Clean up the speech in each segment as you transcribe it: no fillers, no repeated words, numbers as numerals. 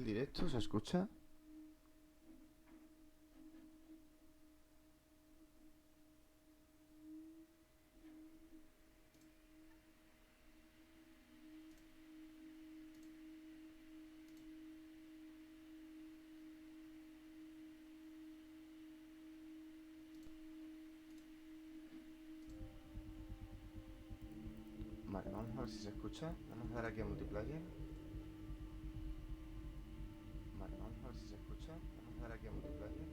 directo? ¿Se escucha? Vale, vamos a ver si se escucha. Vamos a dar aquí a multiplayer. Vale, vamos a ver si se escucha. Vamos a dar aquí a multiplayer.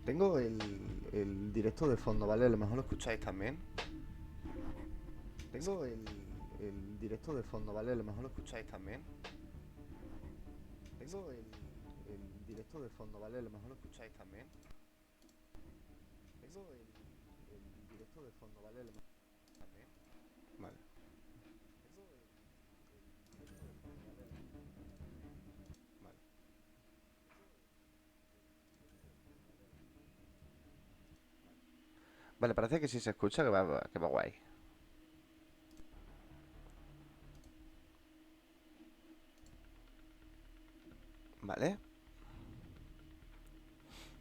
Tengo el directo de fondo, ¿vale? A lo mejor lo escucháis también. Tengo el directo de fondo, ¿vale? A lo mejor lo escucháis también. Tengo el directo de fondo, ¿vale? A lo mejor lo escucháis también. Tengo el directo de fondo, ¿vale? A lo mejor también. Vale. Tengo el directo de fondo, ¿vale? Vale. Vale, parece que sí se escucha, que va guay. Vale.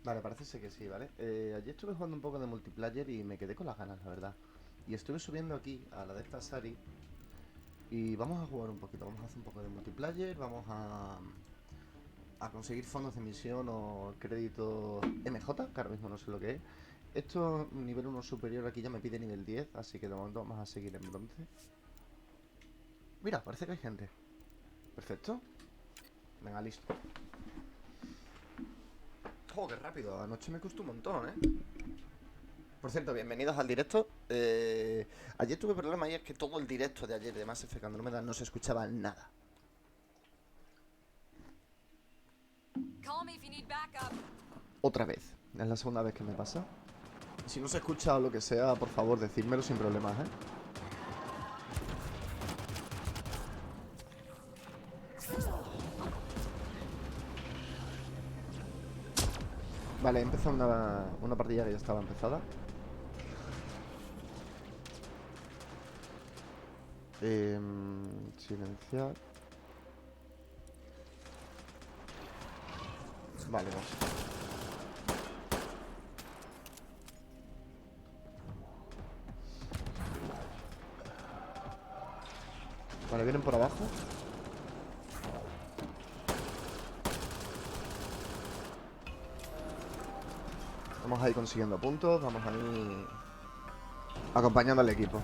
Vale, parece ser que sí, ¿vale? Ayer estuve jugando un poco de multiplayer y me quedé con las ganas, la verdad. Y estuve subiendo aquí a la de esta Sari. Y vamos a jugar un poquito, vamos a hacer un poco de multiplayer, vamos a conseguir fondos de misión o créditos MJ, que ahora mismo no sé lo que es. Esto, nivel 1 superior, aquí ya me pide nivel 10, así que de momento vamos a seguir en bronce. Mira, parece que hay gente. Perfecto. Venga, listo. ¡Oh, qué rápido! Anoche me costó un montón, ¿eh? Por cierto, bienvenidos al directo. Ayer tuve problemas y es que todo el directo de ayer de Mass Effect Andromeda no se escuchaba nada. Otra vez. Es la segunda vez que me pasa. Si no se escucha o lo que sea, por favor, decídmelo sin problemas, ¿eh? Vale, he empezado una partida que ya estaba empezada. Silenciar. Vale, vamos. Vale, vienen por abajo. Vamos a ir consiguiendo puntos. Vamos a ir acompañando al equipo.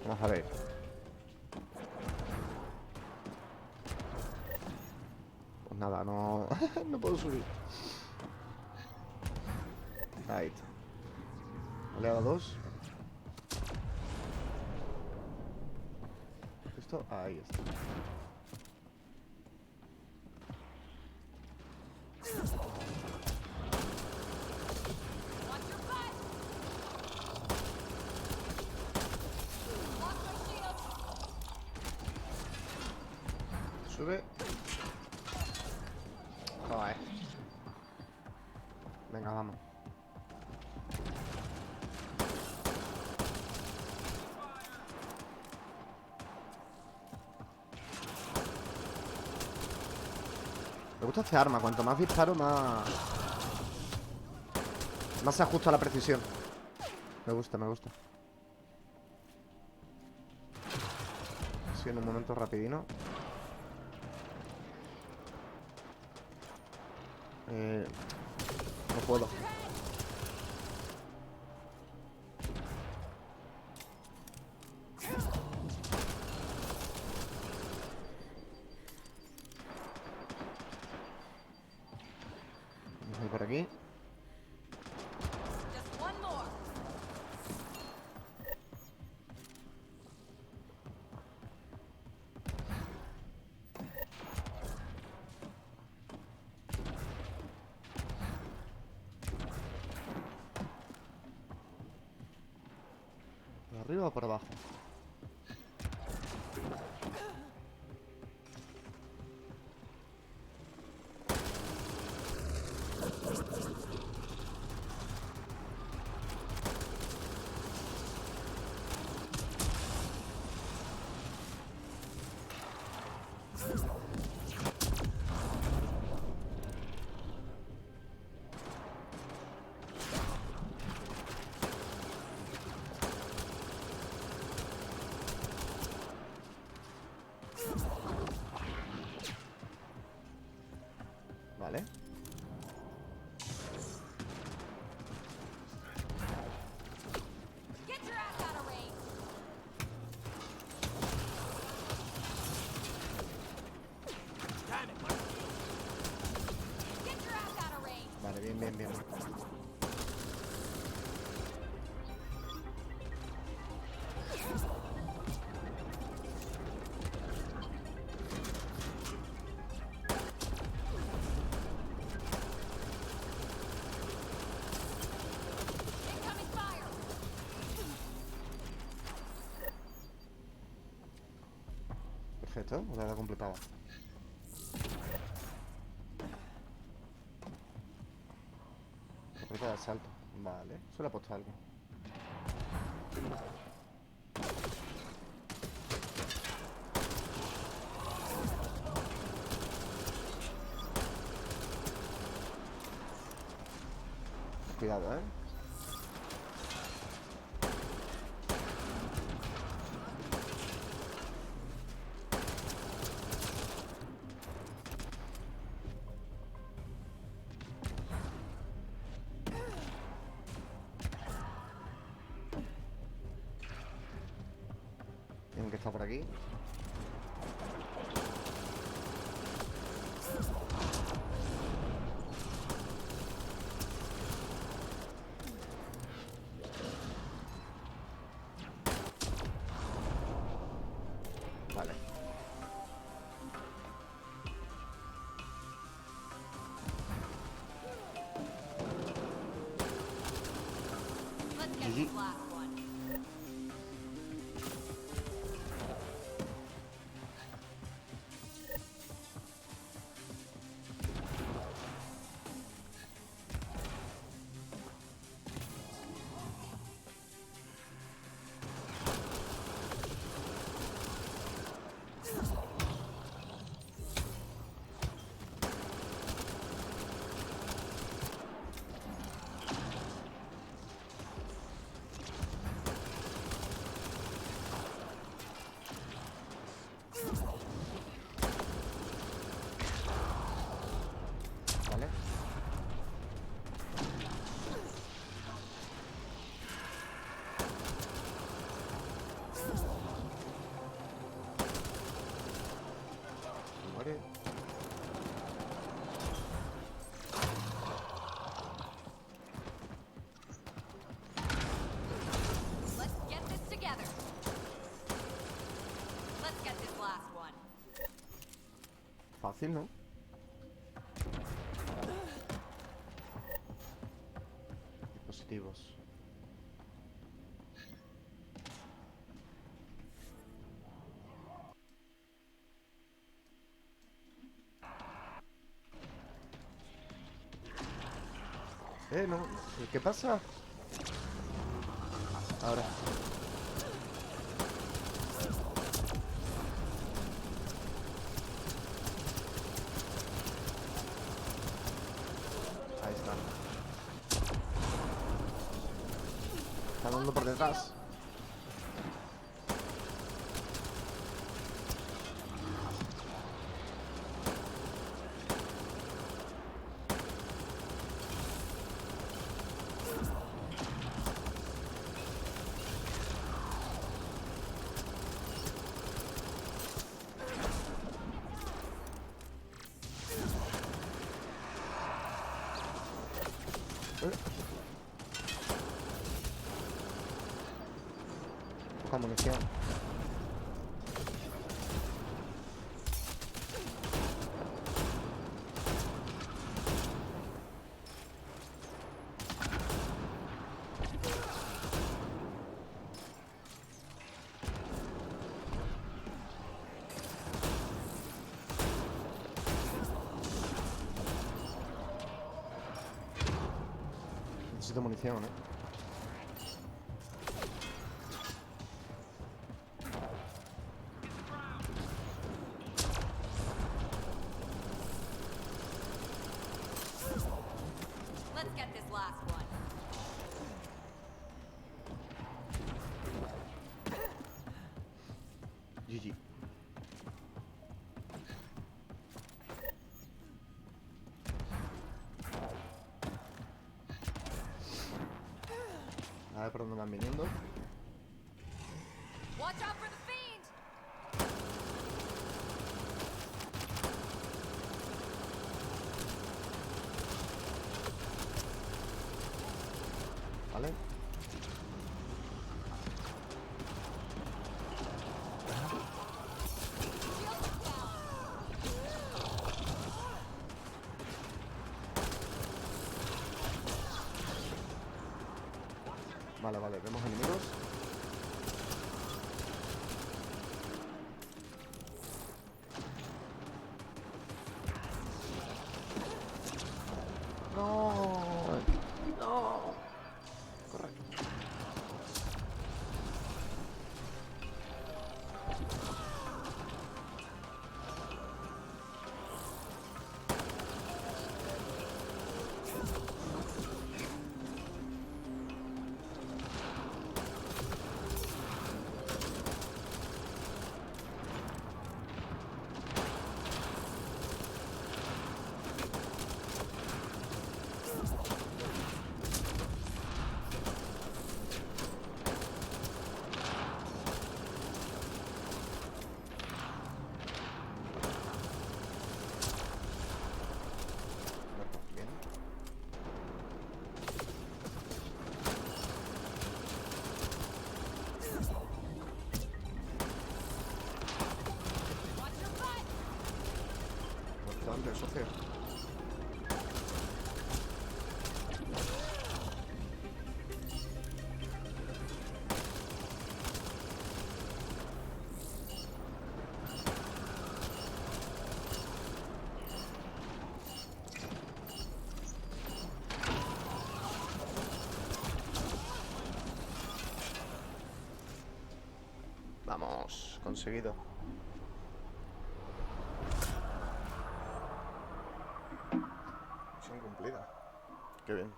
Vamos a ver. Pues nada, no... no puedo subir. Ahí está. Le he dado 2. Esto, ahí está. Sube. Joder. Venga, vamos. Me gusta este arma. Cuanto más disparo, más se ajusta a la precisión. Me gusta, me gusta. Sí, en un momento rapidino. No puedo. Vamos a ir por aquí. ¿Por arriba o por abajo? Perfecto, una vez completada. Completa de asalto. Vale, eso le ha puesto algo. Cuidado, ¿eh? Tienen que estar por aquí. Vale. GG. Vale. Muere. Let's get this together. Let's get this last one. Fácil, ¿no? Dispositivos. No. ¿Qué pasa? Ahora. Ahí está. Está dando por detrás. Poca munición. Necesito munición, ¿eh? Let's get this last one. GG. A ver por dónde van viniendo. Watch out for the fiend. ¿Vale? Vale, vale, vemos enemigos. coge. Vamos, conseguido. Misión cumplida. Qué bien.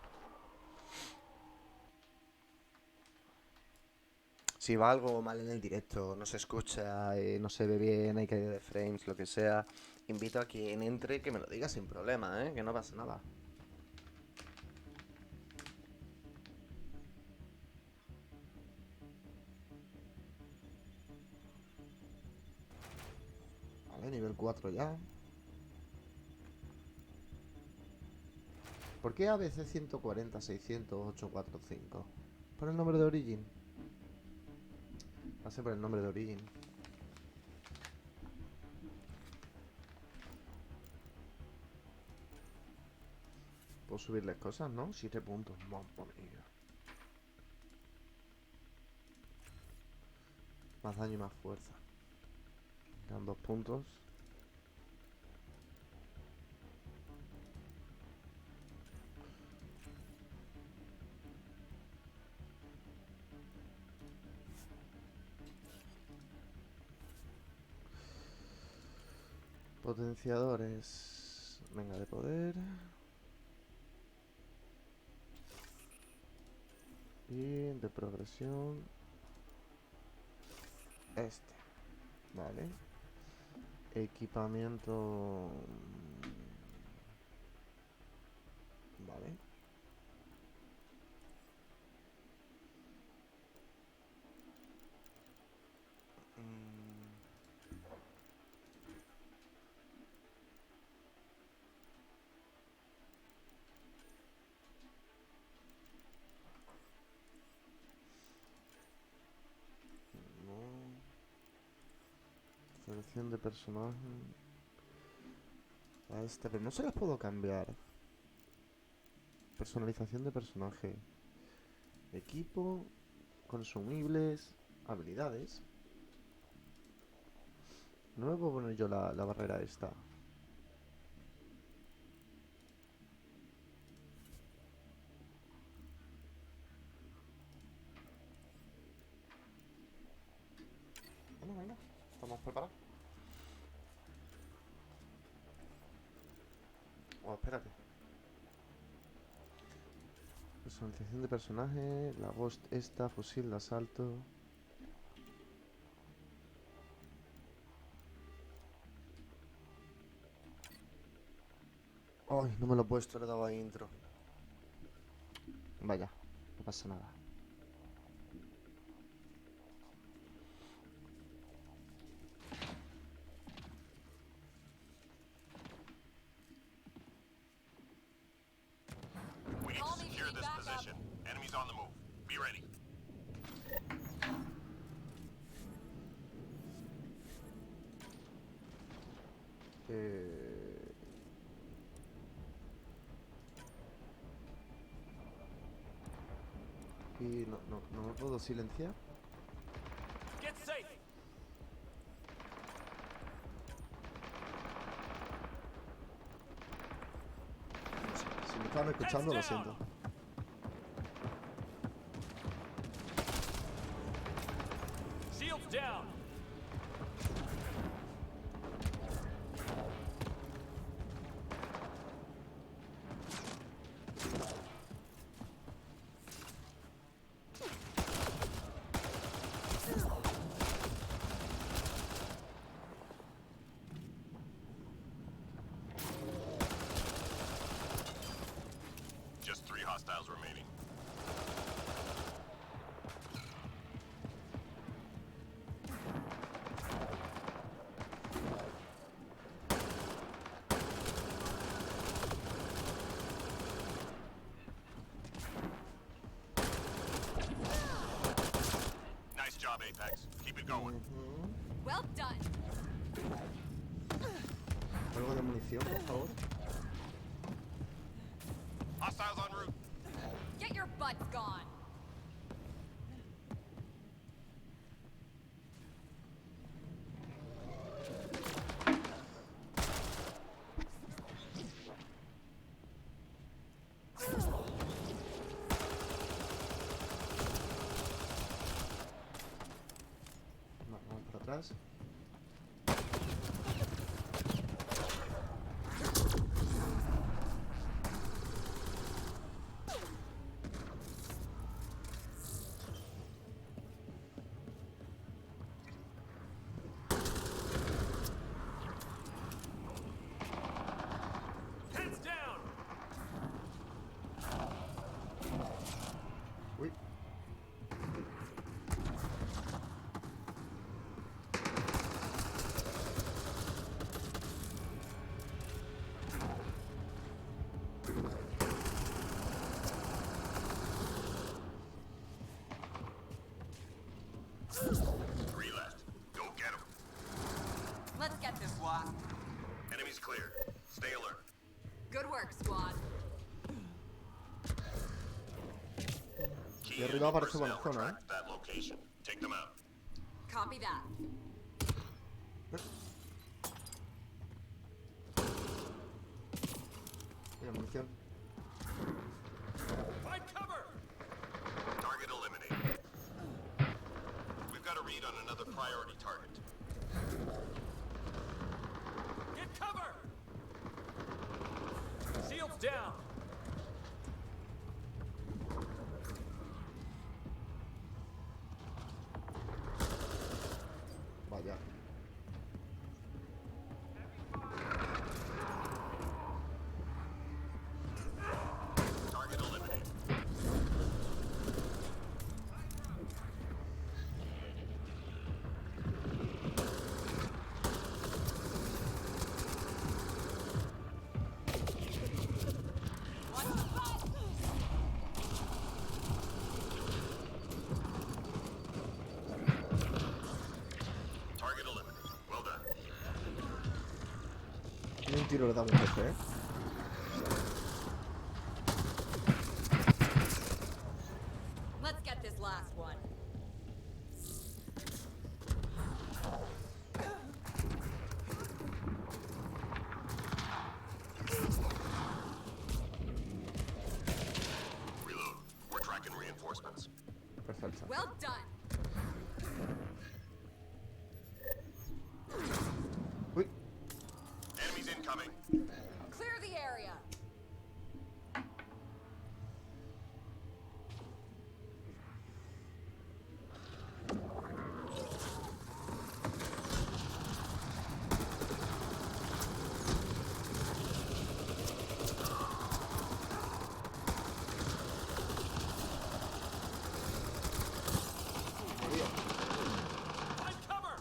Si va algo mal en el directo, no se escucha, no se ve bien, hay caída de frames, lo que sea, invito a quien entre que me lo diga sin problema, que no pasa nada. Vale, nivel 4 ya. ¿Por qué ABC 140 600 845? ¿Por el nombre de Origin? Va a ser por el nombre de Origin. Puedo subirles cosas, ¿no? 7 puntos. Mamma mía. Más daño y más fuerza. Dan 2 puntos. Potenciadores. Venga, de poder. Y de progresión. Este. Vale. Equipamiento. Vale. No. Selección de personaje. A esta, pero no se las puedo cambiar. Personalización de personaje. Equipo. Consumibles. Habilidades. No me puedo poner yo la barrera esta. Bueno, venga. Estamos preparados. Oh, espérate. Personalización de personaje. La Ghost esta. Fusil de asalto. Ay, no me lo he puesto, le he dado a intro. Vaya, no pasa nada. We need Call to me secure if you this need backup. position. Enemies on the move. Be ready. Y no me puedo silenciar. Get safe. Si me estaban escuchando, lo siento. Shields down. Just 3 hostiles remaining. Nice job, Apex. Keep it going. Well done. Algo de munición, por favor. Hostiles en route. Get your butts gone. Vamos para atrás. Heads down. Uy. Three left. Go get them. Let's get this last. Enemies clear. Stay alert. Good work, squad. Key Y arriba enemy aparece buena personnel zona, tracked that location. Take them out. Copy that. Mira, munición. Find cover. Target eliminated. We've got a read on another priority target. Get cover. Shields down. Vaya. Target eliminated. Target eliminated. Well done. Ni un tiro le damos jefe, ¿eh? Let's get this last one. Reload. We're tracking reinforcements. Perfecto. Well done. Uy. Enemies incoming. Clear the area. Find cover.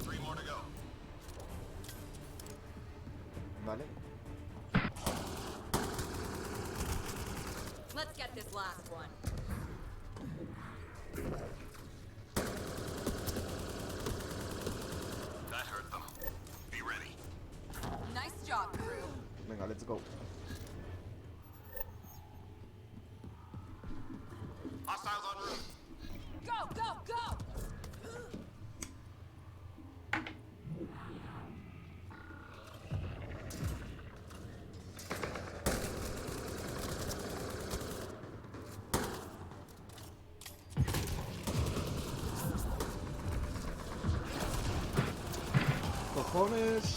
Three more to go. Vale. Let's get this last one. That hurt them. Be ready. Nice job, crew. Venga, let's go. Hostiles en route. Go, go, go! Cojones.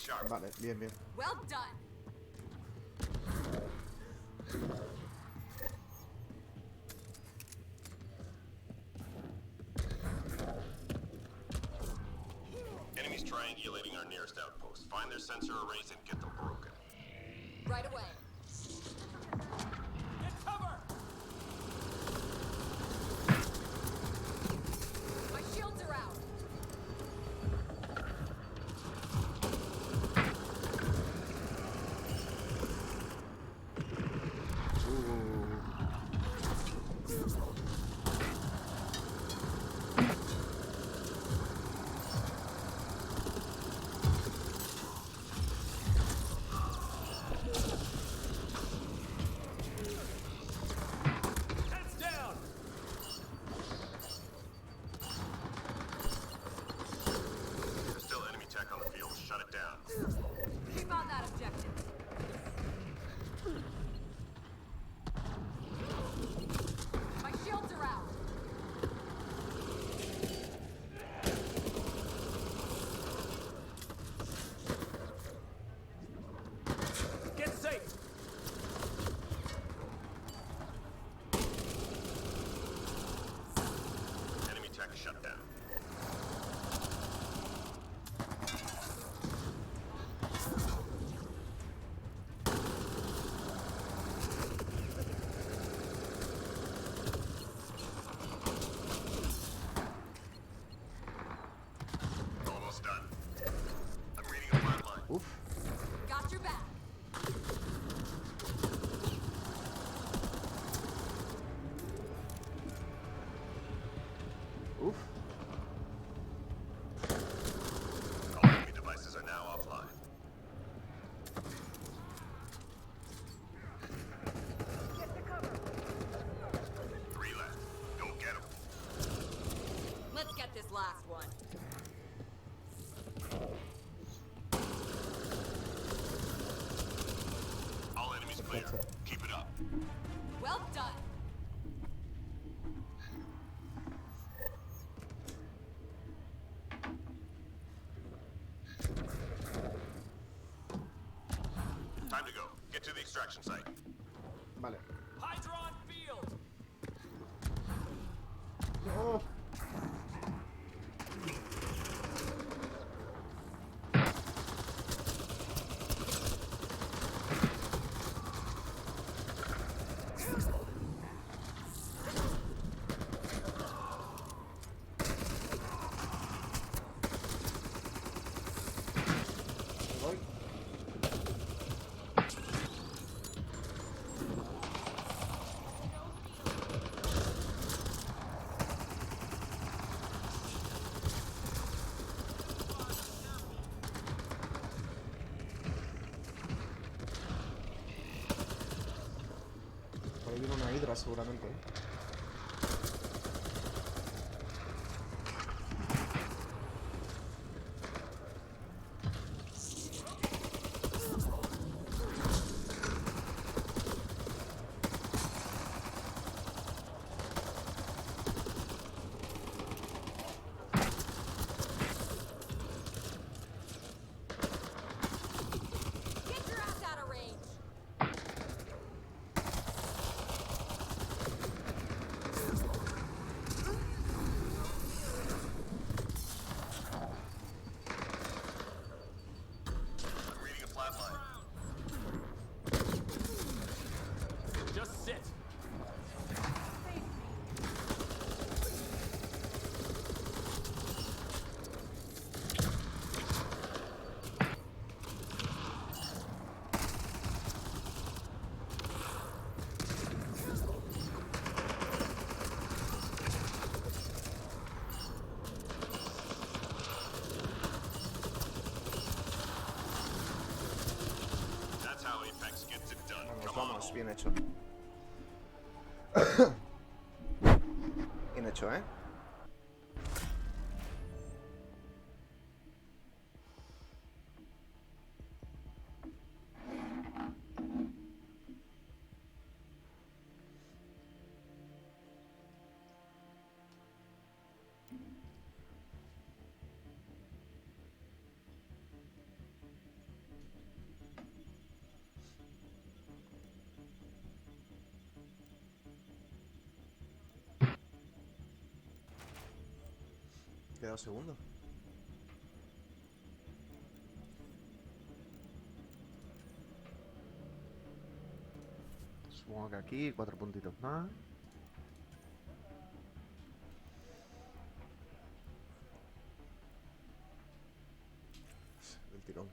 sharp. Vale, bien, bien. Well done. Enemies triangulating our nearest outpost. Find their sensor arrays and get them broken. Right away. Get cover! My shields are out. Heads down! There's still enemy tech on the field. Shut it down. Keep on that objective. My shields are out. Get safe! Enemy tech shut down. Almost done. I'm reading a flat line. Uf. Got your back. Uf. All enemy devices are now offline. Three left. Go get them. Let's get this last one. All enemies clear. Keep it up. Well done. Time to go. Get to the extraction site. Vale. Hydron field! No. Me voy. Por ahí viene una hidra seguramente. Get your ass out of range. I'm reading a flat line. Just sit. That's how Apex gets it done. Vamos, Come on. vamos, bien hecho. Bien hecho, ¿eh? quedado segundo. Supongo que aquí 4 puntitos más. Del tirón.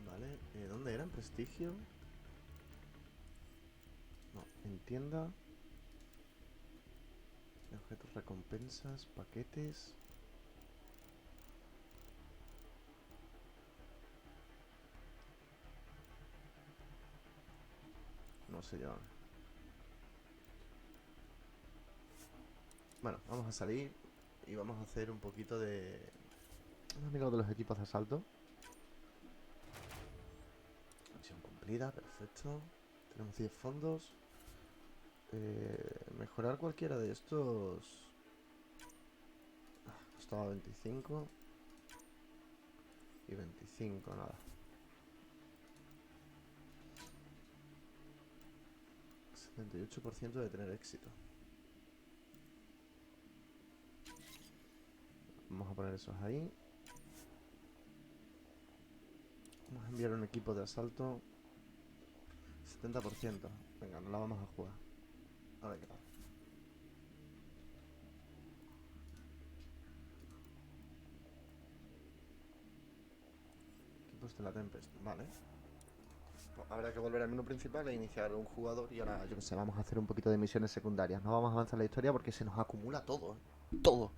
Vale, ¿dónde era? ¿En prestigio? No, en tienda. Objetos, recompensas, paquetes. No sé yo. Bueno, vamos a salir y vamos a hacer un poquito de... Vamos a mirar de los equipos de asalto. Misión cumplida, perfecto. Tenemos 10 fondos. Mejorar cualquiera de estos... Costaba 25. Y 25, nada. 78% de tener éxito. Vamos a poner esos ahí. Vamos a enviar un equipo de asalto. 70%. Venga, no la vamos a jugar. A ver qué tal. Equipos de la Tempest. Vale. Pues habrá que volver al menú principal e iniciar un jugador. Y ahora, yo qué sé, vamos a hacer un poquito de misiones secundarias. No vamos a avanzar la historia porque se nos acumula todo, ¿eh? Todo.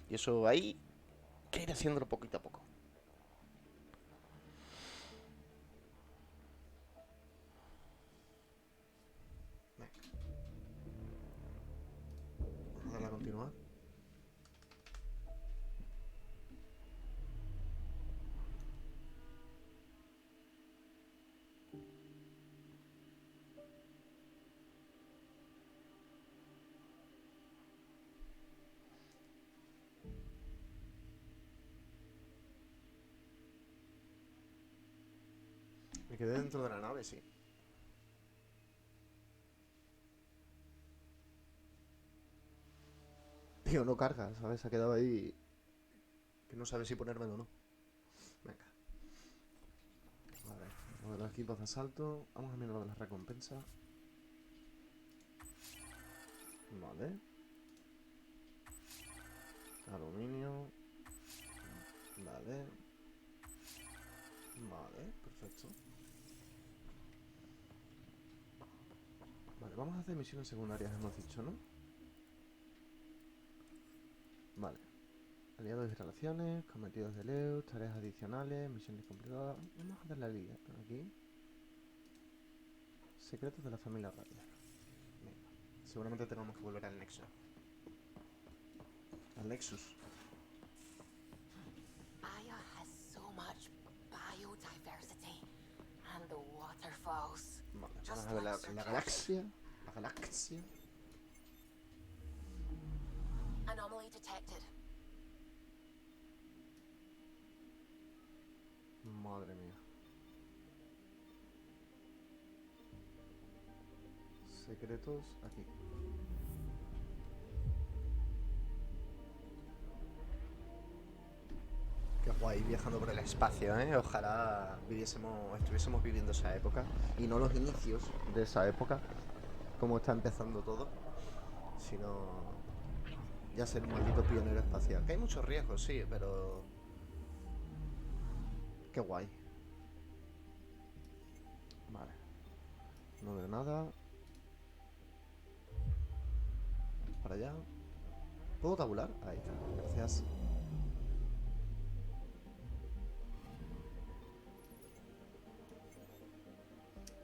Y eso ahí hay que ir haciéndolo poquito a poco. Venga. Vamos a darle a continuar. Me quedé dentro de la nave, sí. Tío, no carga, ¿sabes? Se ha quedado ahí que no sabe si ponérmelo o no. Venga. A ver, lo de los equipos de asalto. Vamos a mirar lo de las recompensas. Vale. Aluminio. Vale. Vale, perfecto. Vale, vamos a hacer misiones secundarias, hemos dicho, ¿no? Vale. Aliados y relaciones, cometidos de Leo, tareas adicionales, misiones complicadas. Vamos a hacer la liga aquí. Secretos de la familia Radia. Venga. Seguramente tenemos que volver al Nexus. Al Nexus. Aya has so much biodiversity and the waterfalls. Vale, vamos a ver la galaxia. La galaxia. Anomaly detected. Madre mía. Secretos aquí. Qué guay viajando por el espacio, ¿eh? Ojalá estuviésemos viviendo esa época y no los inicios de esa época, como está empezando todo, sino ya ser un maldito pionero espacial. Que hay muchos riesgos, sí, pero qué guay. Vale. No veo nada. Para allá. ¿Puedo tabular? Ahí está. Gracias.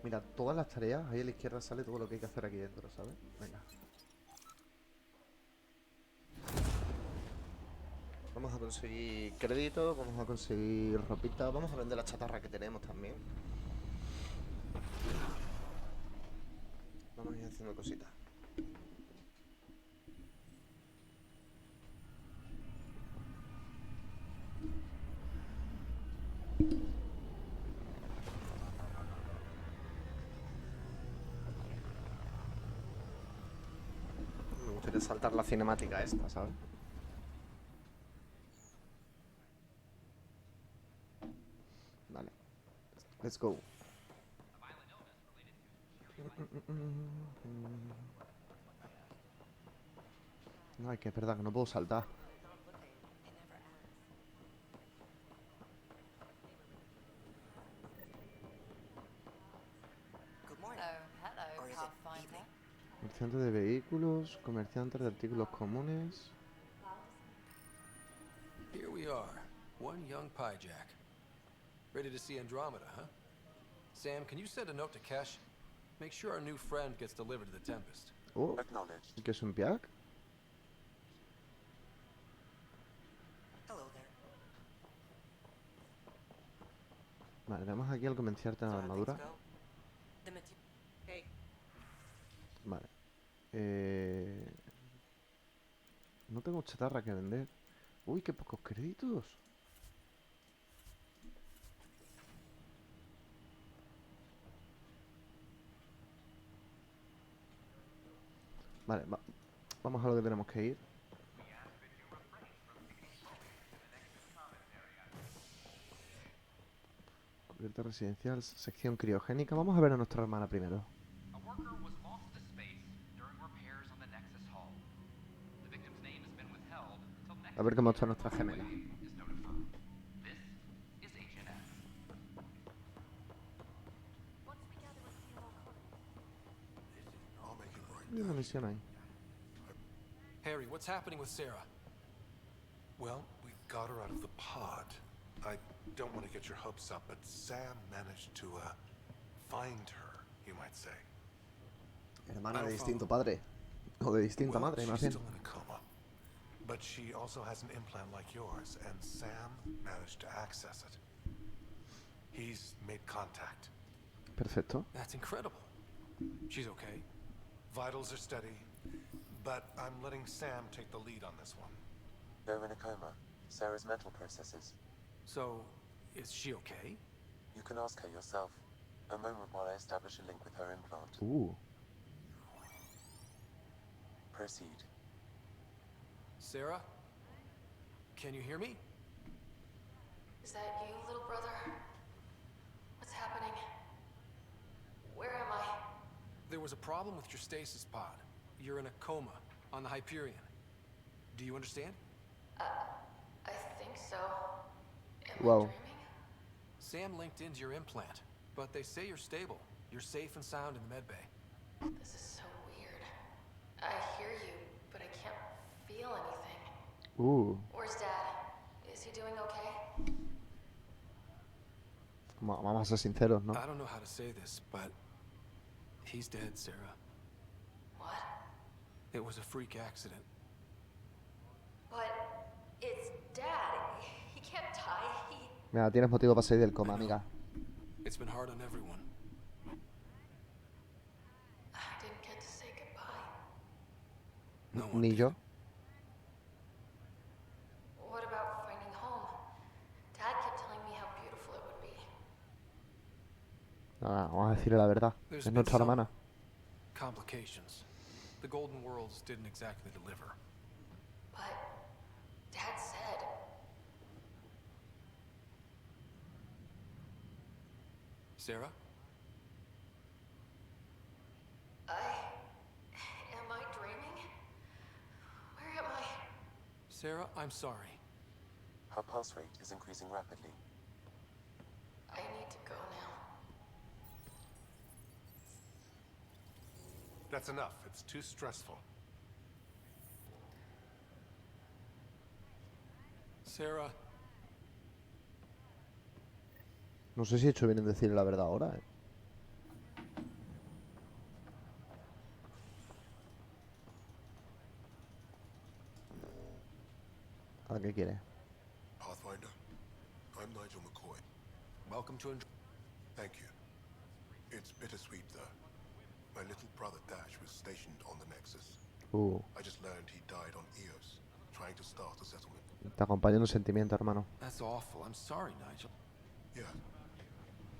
Mira, todas las tareas, ahí a la izquierda sale todo lo que hay que hacer aquí dentro, ¿sabes? Venga. Vamos a conseguir créditos, vamos a conseguir ropita, vamos a vender la chatarra que tenemos también. Vamos a ir haciendo haciendo cositas. Me gustaría saltar la cinemática esta, ¿sabes? Vale. Let's go. Ay, que es verdad que no puedo saltar. Hello, Pathfinder. Comerciante de vehículos, comerciantes de artículos comunes. Here we are, one young Pyjack. Ready to see Andromeda, huh? Sam, can you send a note to Kesh? Make sure our new friend gets delivered to the Tempest. Oh, Acknowledged. ¿qué es un piac? Hello there. Vale, tenemos aquí al comerciante de la armadura. Hey. Vale. No tengo chatarra que vender. Uy, qué pocos créditos. Vale, vamos a lo que tenemos que ir. Cubierta residencial, sección criogénica. Vamos a ver a nuestra hermana primero. A worker was lost to space during repairs on the Nexus hull. The victim's name has been withheld until next A ver cómo está nuestra gemela. is notified. This is Agent F. I'll make it right. Hay una misión ahí. Harry, what's happening with Sarah? Well, we got her out of the pod. I don't want to get your hopes up, but Sam managed to find her, you might say. Hermana de distinto padre. O de distinta Well, madre, she's más bien. still in a coma, but she also has an implant like yours, and Sam managed to access it. He's made contact. Perfecto. That's incredible. She's okay. Vitals are steady, but I'm letting Sam take the lead on this one. They're in a coma. Sarah's mental processes. So, is she okay? You can ask her yourself. A moment while I establish a link with her implant. Proceed. Sarah? Can you hear me? Is that you, little brother? What's happening? Where am I? There was a problem with your stasis pod. You're in a coma on the Hyperion. Do you understand? I think so. Am Wow. I dreaming? Sam linked into your implant, but they say you're stable. You're safe and sound in the medbay. This is so weird. I hear you, but I can't feel anything. Where's Dad? Is he doing okay? Vamos a ser sinceros, ¿no? I don't know how to say this, but he's dead, Sarah. What? It was a freak accident. But it's Dad. He can't die. Mira, tienes motivo para salir del coma, amiga. It's been hard on everyone. I didn't get to say goodbye. No one Ni did. yo. What about finding home? Dad kept telling me how beautiful it would be. Nada, vamos a decirle la verdad. There's Es been nuestra some hermana. complications. The Golden Worlds didn't exactly deliver. But Dad said. Sarah? Am I dreaming? Where am I? Sarah, I'm sorry. Her pulse rate is increasing rapidly. I need to go now. That's enough. It's too stressful. Sarah, No sé si he hecho bien en decirle la verdad ahora, ¿eh? ¿A qué quiere? Pathfinder, I'm Nigel McCoy. welcome to Thank you. It's bittersweet, though. My little brother Dash was stationed on the Nexus. I just learned he died on Eos, trying to start a settlement. Te acompaña en un sentimiento, hermano. That's awful. I'm sorry, Nigel. Yeah.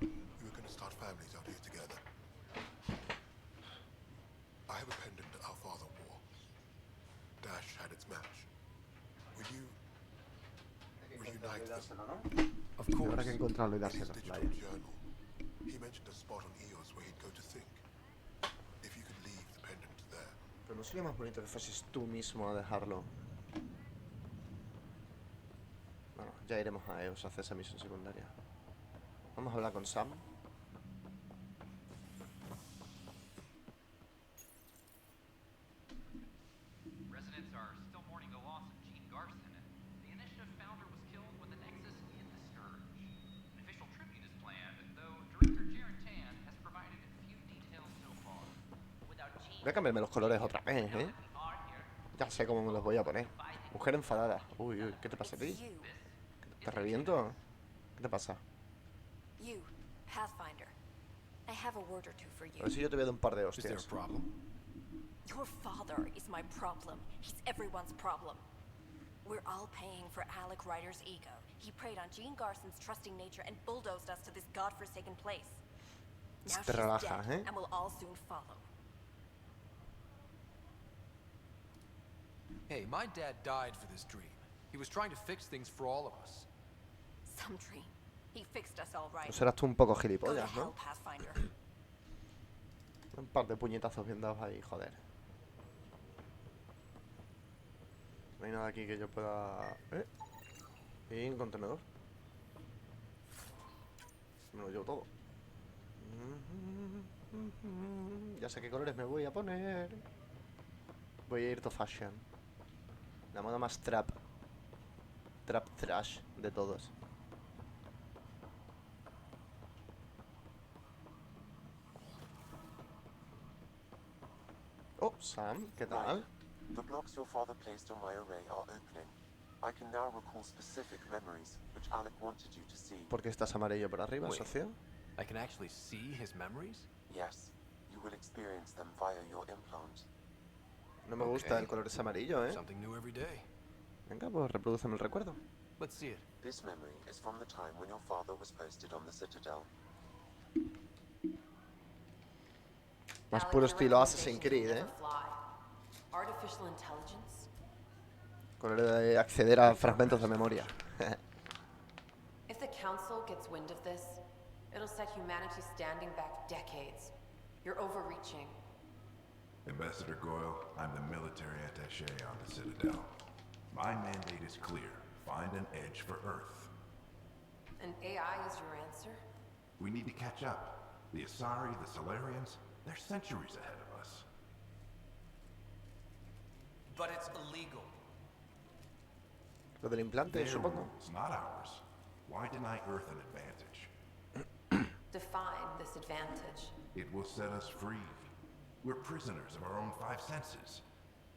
We were going to start families out here together. I have a pendant our father wore. Dash had its match. Will you reunite them? Of Habrá que course. encontrarlo y In his dárselo. digital Vaya. journal, he mentioned a spot on Eos where he'd go to think. If you could leave the pendant there. Pero no sería más bonito que fueses tú mismo a dejarlo. Bueno, ya iremos a EOS a hacer esa misión secundaria. Vamos a hablar con Sam. Residents are still mourning the loss of Gene Garson, and the initiative founder was killed when the Nexus hit the Scourge. An official tribute is planned, though Director Jaron Tan has provided few details so far. Without Gene, Voy a cambiarme los colores otra vez, ¿eh? Ya sé cómo me los voy a poner. Mujer enfadada. Uy, uy, ¿qué te pasa a ti? You. ¿Te reviento? ¿Qué te pasa? You, Pathfinder. I have a word or two for A ver you. si yo te voy a dar un par de Is there a hostias. problem? Your father is my problem. He's everyone's problem. We're all paying for Alec Ryder's ego. He preyed on Gene Garson's trusting nature and bulldozed us to this godforsaken place. Now Te she's relajas, dead, ¿eh? and we'll all soon follow. Hey, my dad died for this dream. He was trying to fix things for all of us. Some dream. He fixed us all right. No serás tú un poco Go to gilipollas, hell, ¿no? Pathfinder. Un par de puñetazos bien dados ahí, joder. No hay nada aquí que yo pueda... Y un contenedor. Me lo llevo todo. Ya sé qué colores me voy a poner. Voy a ir to fashion. La moda más trap. Trap trash de todos. Oh, Sam, ¿qué tal? The blocks your father placed on my array are opening. I can now recall specific memories, which Alec wanted you to see. ¿Por qué estás amarillo por arriba, Wait. socio? I can actually see his memories? Yes, you will experience them via your implant. No me gusta Ok. el color ese amarillo, ¿eh? Something new every day. Venga, pues reprodúceme el recuerdo. Let's see it. This memory is from the time when your father was posted on the Citadel. Más Alex, puro your estilo recommendations Assassin's Creed, will ¿eh? never fly. Artificial intelligence? Con el de acceder a fragmentos de memoria. If the Council gets wind of this, it'll set humanity standing back decades. You're overreaching. Ambassador Goyle, I'm the military attaché on the Citadel. My mandate is clear. Find an edge for Earth. And AI is your answer? We need to catch up. The Asari, the Solarians, they're centuries ahead of us. But it's illegal. Lo del implante, Their supongo. rules, not ours. Why deny Earth an advantage? Define this advantage. It will set us free. We're prisoners of our own five senses.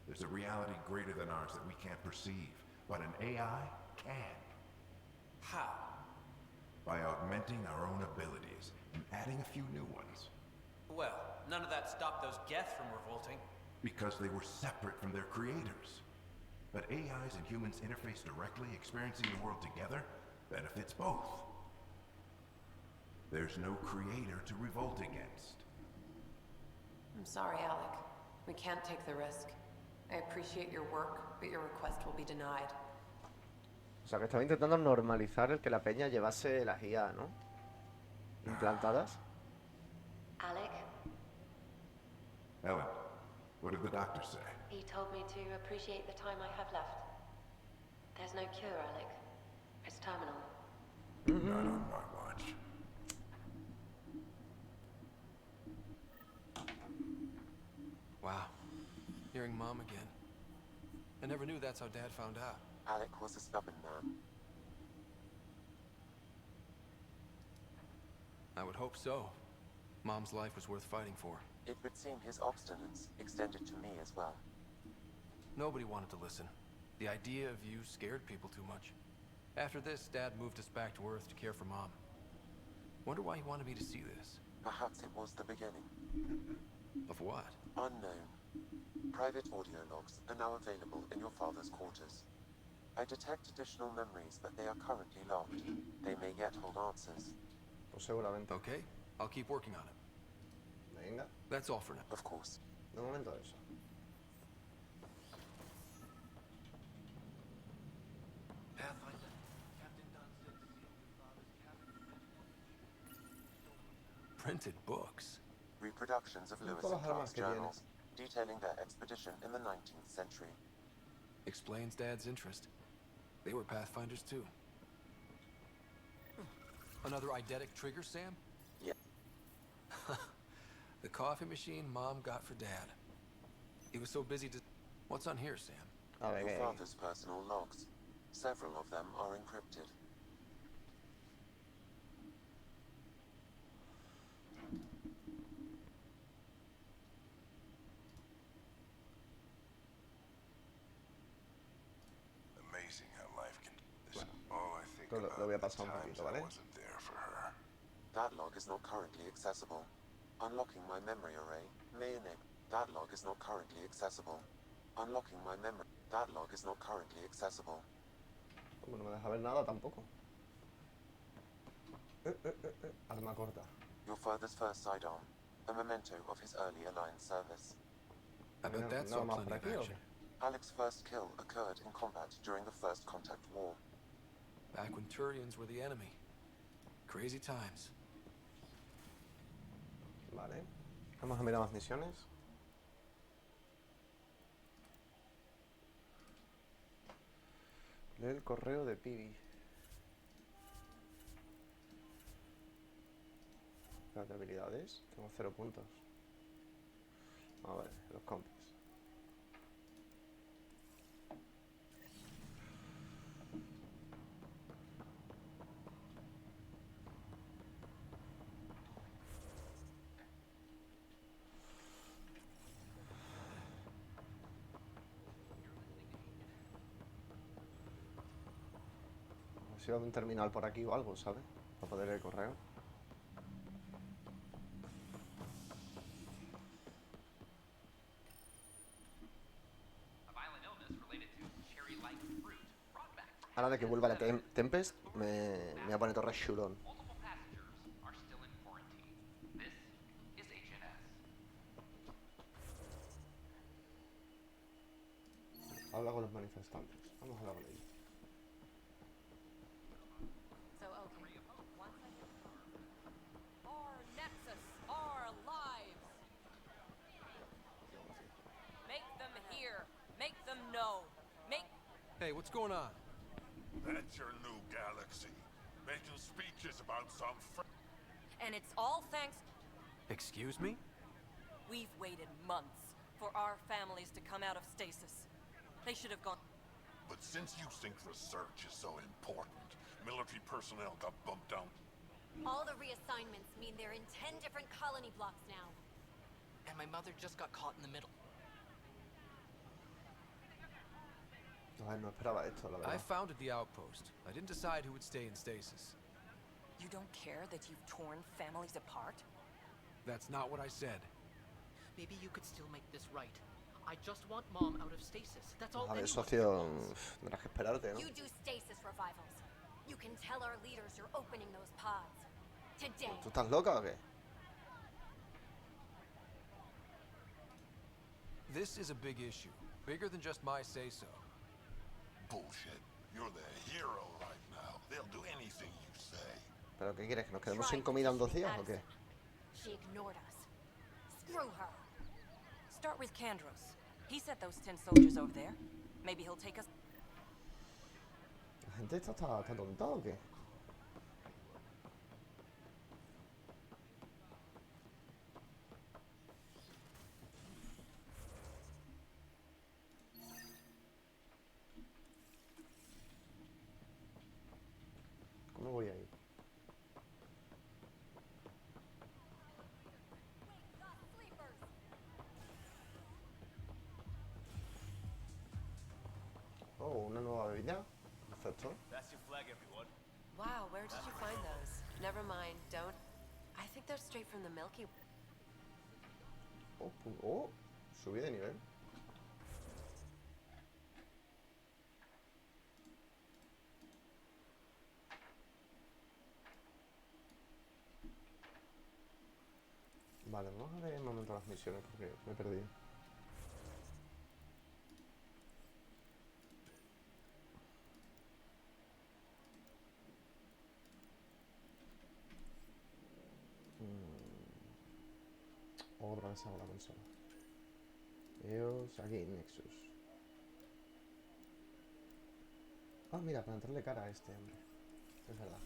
There's a reality greater than ours that we can't perceive, but an AI can. How? By augmenting our own abilities and adding a few new ones. Well, none of that stopped those Geth from revolting. Because they were separate from their creators. But AIs and humans interface directly, experiencing the world together, benefits both. There's no creator to revolt against. I'm sorry, Alec. We can't take the risk. I appreciate your work, but your request will be denied. O sea, que estaba intentando normalizar el que la peña llevase las IA, ¿no? Implantadas. Alec, Ellen, what did the doctor say? he told me to appreciate the time I have left. There's no cure, Alec. It's terminal. Not on my watch. Wow. Hearing Mom again. I never knew that's how Dad found out. Alec was a stubborn man. I would hope so. Mom's life was worth fighting for. It would seem his obstinance extended to me as well. Nobody wanted to listen. The idea of you scared people too much. After this, Dad moved us back to Earth to care for Mom. Wonder why he wanted me to see this. Perhaps it was the beginning. Of what? Unknown. Private audio logs are now available in your father's quarters. I detect additional memories, but they are currently locked. They may yet hold answers. Pues seguramente. Okay, I'll keep working on it. Venga. That's all for now. Of course. De momento eso. Pathfinder, Captain Dunn said to see if your father's cabin Printed books. Reproductions of Lewis Todas and las armas Clark's que tiene. journals, detailing their expedition in the 19th century. Explains Dad's interest. They were Pathfinders too. Another eidetic trigger, Sam? Yeah. The coffee machine Mom got for Dad. He was so busy to... What's on here, Sam? A ver, Your father's personal logs. Several of them are encrypted. Amazing how life can. All I think Lo about voy a the pasar un times poquito, I ¿vale? wasn't there for her. That log is not currently accessible. Unlocking my memory array may enable. That log is not currently accessible. Unlocking my memory. That log is not currently accessible. Como no me deja ver nada tampoco. Arma corta. Your father's first sidearm, a memento of his early Alliance service. I bet that's all más por plenty of aquí, ¿o action. qué? Alec's first kill occurred in combat during the First Contact War. Back when Turians were the enemy. Crazy times. Vale. Vamos a mirar más misiones. Lee el correo de Pibi. Las habilidades. Tengo 0 puntos. A ver, los compis. A ver si va un terminal por aquí o algo, ¿sabes? Para poder leer el correo. A violent illness related to cherry-like fruit brought back from Ahora de que vuelva la Tempest, me voy a poner torre chulón. multiple passengers are still in quarantine. This is HNS. Habla con los manifestantes. Vamos a hablar con ellos. So, okay, once I get our nexus, our lives. Make them hear. Make them know. Make... Hey, what's going on? That's your new galaxy. Making speeches about some And it's all thanks... Excuse me? We've waited months for our families to come out of stasis. They should have gone... But since you think research is so important, military personnel got bumped down. All the reassignments mean they're in 10 different colony blocks now. And my mother just got caught in the middle. A ver, no esperaba esto, la I verdad. founded the outpost. I didn't decide who would stay in stasis. You don't care that you've torn families apart? That's not what I said. Maybe you could still make this right. I just want Mom out of stasis. That's all A ver, anyone socio, wants. tendrás que esperarte, ¿no? You do stasis revivals. You can tell our leaders you're opening those pods. Today. ¿Tú estás loca o qué? This is a big issue. Bigger than just my say-so. Bullshit. You're the hero right now. They'll do anything you say. ¿Pero qué quieres? ¿Que nos quedemos Tried sin comida en 2 petitioning días o qué? Addison. She ignored us. Screw her. Start with Kandros. He sent those 10 soldiers over there. Maybe he'll take us... ¿La gente está tonta o qué? ¿Cómo voy ahí? Oh, una nueva bebida. Perfecto. That's your flag, everyone. Wow, where did you find those? Never mind, don't. I think they're straight from the Milky Way. Oh, subí de nivel. Vale, vamos a ver un momento las misiones porque me he perdido. Otra vez hago la consola. EOS, aquí, Nexus. Ah, mira, para entrarle cara a este hombre. Es verdad.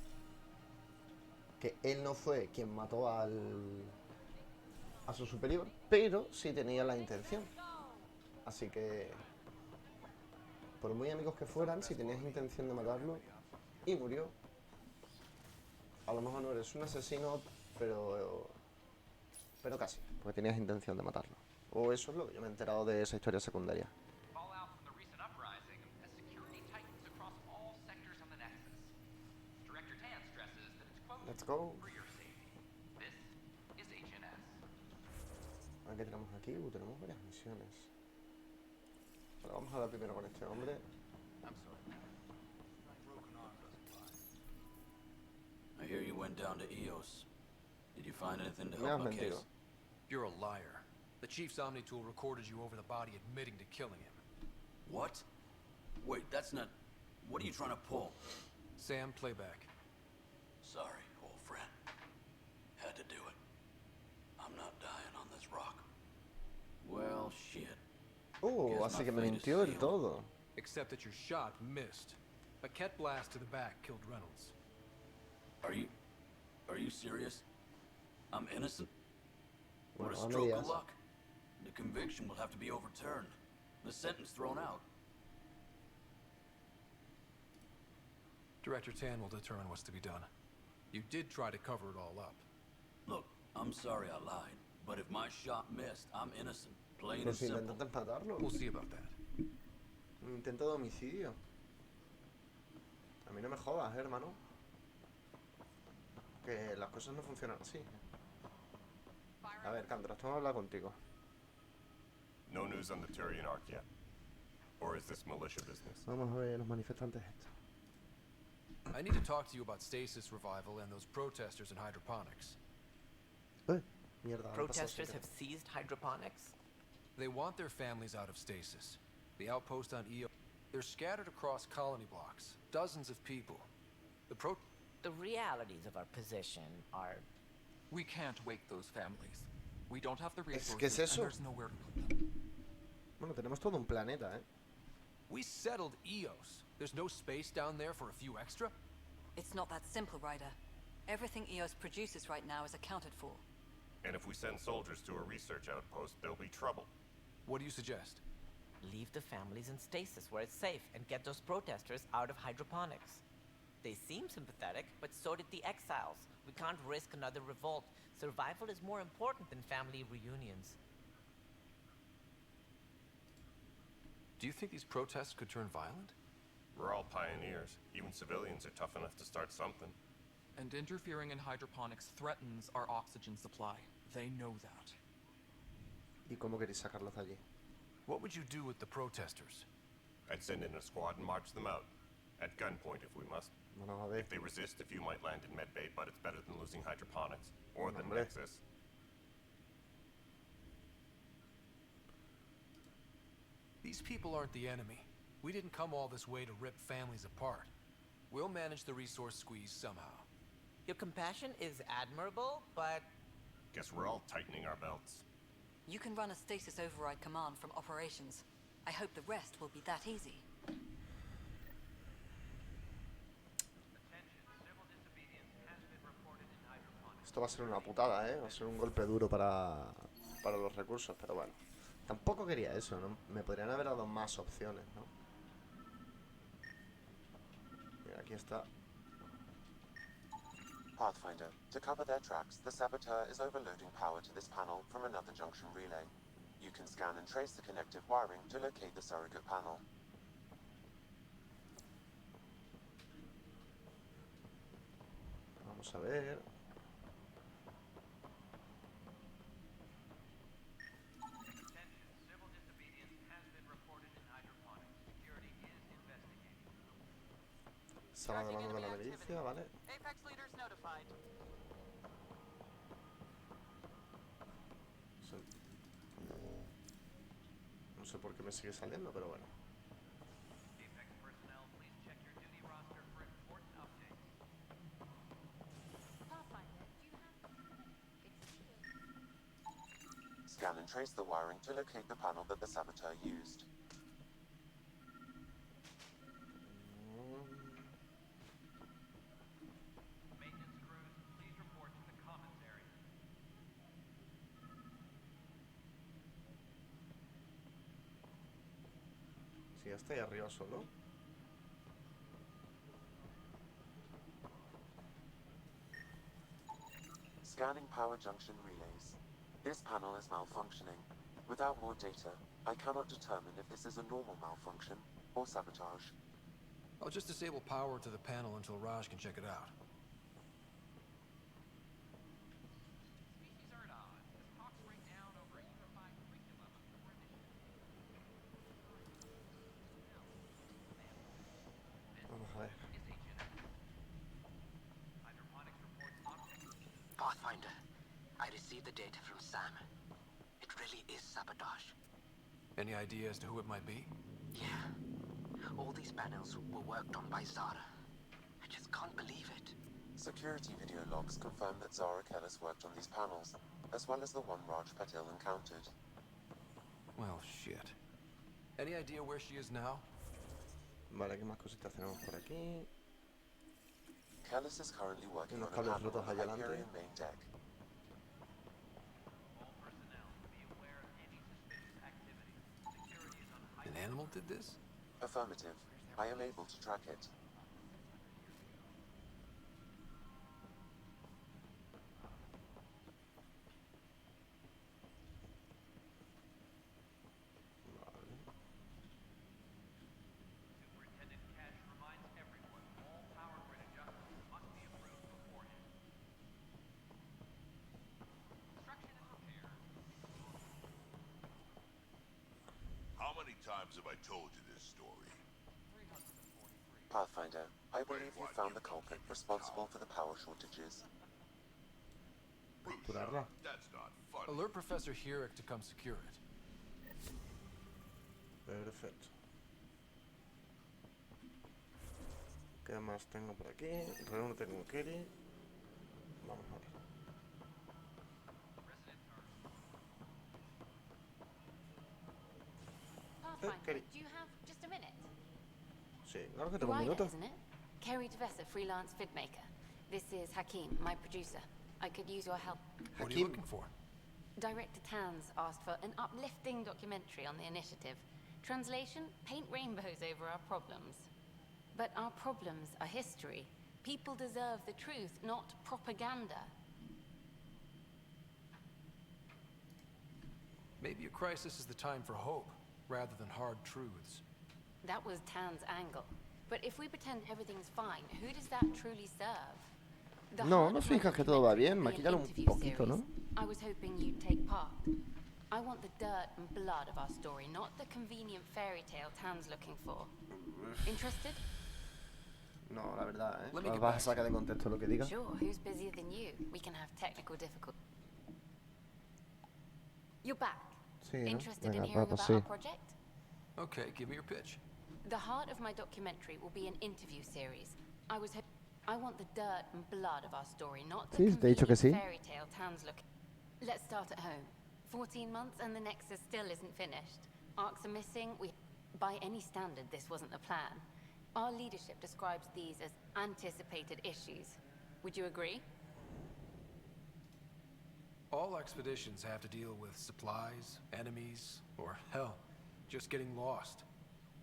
Que él no fue quien mató a su superior, pero sí tenía la intención. Así que, por muy amigos que fueran, si tenías intención de matarlo y murió, a lo mejor no eres un asesino, pero casi, porque tenías intención de matarlo. O eso es lo que yo me he enterado de esa historia secundaria. Fallout from the recent uprising as security tightens across all sectors on the Nexus. Director Tan stresses that it's, quote, Let's go. for your safety. This is HNS. ¿Qué tenemos aquí? Tenemos varias misiones. Vale, vamos a dar primero con este hombre. I'm sorry. Broken arm doesn't lie. I hear you went down to EOS. Did you find anything to help my case? You're a liar. The Chief's Omni-tool recorded you over the body admitting to killing him. What? Wait, that's not... What are you trying to pull? Sam, playback. Sorry, old friend. Had to do it. I'm not dying on this rock. Well, shit. Así que me mintió del todo. Except that your shot missed. A Ket blast to the back killed Reynolds. Are you serious? I'm innocent? What a Bueno, stroke of luck. The conviction will have to be overturned. The sentence thrown out. Director Tan will determine what's to be done. You did try to cover it all up. Look, I'm sorry I lied, but if my shot missed, I'm innocent. Plain and Pero si simple. intentas matarlo. We'll see about that. Un intento de homicidio. A mí no me jodas, hermano. Que las cosas no funcionan así. A ver, Candra, esto vamos a hablar contigo. No news on the Turian Ark yet. Or is this militia business? Vamos a ver los manifestantes estos. I need to talk to you about stasis revival and those protesters in hydroponics. Mierda, Protesters have seized hydroponics? They want their families out of stasis. The outpost on EO, they're scattered across colony blocks. Dozens of people. The realities of our position are... We can't wake those families. We don't have the resources, ¿Qué es eso? and there's nowhere to put them. Bueno, tenemos todo un planeta, ¿eh? We settled EOS. There's no space down there for a few extra? It's not that simple, Ryder. Everything EOS produces right now is accounted for. And if we send soldiers to a research outpost, there'll be trouble. What do you suggest? Leave the families in stasis where it's safe and get those protesters out of hydroponics. They seem sympathetic, but so did the exiles. We can't risk another revolt. Survival is more important than family reunions. Do you think these protests could turn violent? We're all pioneers. Even civilians are tough enough to start something. And interfering in hydroponics threatens our oxygen supply. They know that. ¿Y cómo queréis sacarlos de allí? What would you do with the protesters? I'd send in a squad and march them out. At gunpoint if we must. Bueno, a ver. If they resist, a few might land in medbay, but it's better than losing hydroponics. Or the Nexus. These people aren't the enemy. We didn't come all this way to rip families apart. We'll manage the resource squeeze somehow. Your compassion is admirable, but... Guess we're all tightening our belts. You can run a stasis override command from operations. I hope the rest will be that easy. Esto va a ser una putada, ¿eh? Va a ser un golpe duro para los recursos, pero bueno. Tampoco quería eso, ¿no? Me podrían haber dado más opciones, ¿no? Mira, aquí está. Pathfinder, to cover their tracks, the saboteur is overloading power to this panel from another junction relay. You can scan and trace the connective wiring to locate the surrogate panel. Vamos a ver. Sala de mando de la milicia, ¿vale? Apex leaders notified. No sé por qué me sigue saliendo, pero bueno. Apex personnel, please check your duty roster for important updates. Pathfinder, do you have... Scan and trace the wiring to locate the panel that the saboteur used. Maintenance crews, please report to the commons area. Sí, ya está ahí arriba solo. Scanning power junction relays. This panel is malfunctioning. Without more data, I cannot determine if this is a normal malfunction or sabotage. I'll just disable power to the panel until Raj can check it out. Species are at odds as talks break down over a unified curriculum for initiative. Vamos a ver. Hydroponics reports object. Pathfinder, I received the data from Sam. It really is sabotage. Any idea as to who it might be? Yeah. All these panels were worked on by Zara. I just can't believe it. Security video logs confirm that Zara Kellis worked on these panels, as well as the one Raj Patil encountered. Well, shit. Any idea where she is now? Vale, ¿qué más cositas tenemos por aquí? Kellis is currently working Unos on a cables panel rotos on the allá adelante. Hyperion main deck. All personnel, be aware of any suspicious activity. Security is on high... An animal did this? Affirmative. I am able to track it. Superintendent Cash reminds everyone all power grid adjustments must be approved beforehand. Construction and repair. How many times have I told you this story? 343. Pathfinder, I believe you found the culprit responsible for the power shortages. Capturarla. That's not funny. Alert Professor Herrick to come secure it. Perfecto. ¿Qué más tengo por aquí? Reúnete con Kerry. Vamos a ver. Pathfinder, do you have just a minute? Sí, claro que tengo un Ryder, minuto. isn't it? Kerry DeVessa, freelance vidmaker. This is Hakeem, my producer. I could use your help. What are you looking for? Director Tans asked for an uplifting documentary on the initiative. Translation, paint rainbows over our problems. But our problems are history. People deserve the truth, not propaganda. Maybe a crisis is the time for hope, rather than hard truths. That was Tan's angle. But if we pretend everything's fine, who does that truly serve? The No, heart no of my finjas que todo va documentary bien. will be an Maquíllalo un interview poquito, ¿no? series. I was hoping you'd take part. I want the dirt and blood of our story, not the convenient fairy tale Tan's looking for. Interested? No, la verdad, ¿eh? Let me Vas get a back. sacar de contexto lo que diga. Sure, who's busier than you? We can have technical difficulties. You're back. Sí, ¿no? Interested in Venga, hearing pues about sí. our project? Okay, give me your pitch. The heart of my documentary will be an interview series. I want the dirt and blood of our story, not the Sí, te he dicho que sí. convenient fairy tale Tan's looking. Let's start at home. 14 months and the Nexus still isn't finished. Arcs are missing. By any standard, this wasn't the plan. Our leadership describes these as anticipated issues. Would you agree? All expeditions have to deal with supplies, enemies, or hell, just getting lost.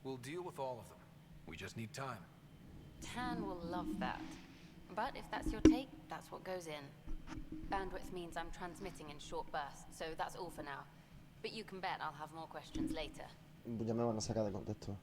We'll deal with all of them. We just need time. Tan will love that. But if that's your take, that's what goes in. Bandwidth means I'm transmitting in short bursts, so that's all for now. But you can bet I'll have more questions later. Ya me van a sacar de contexto.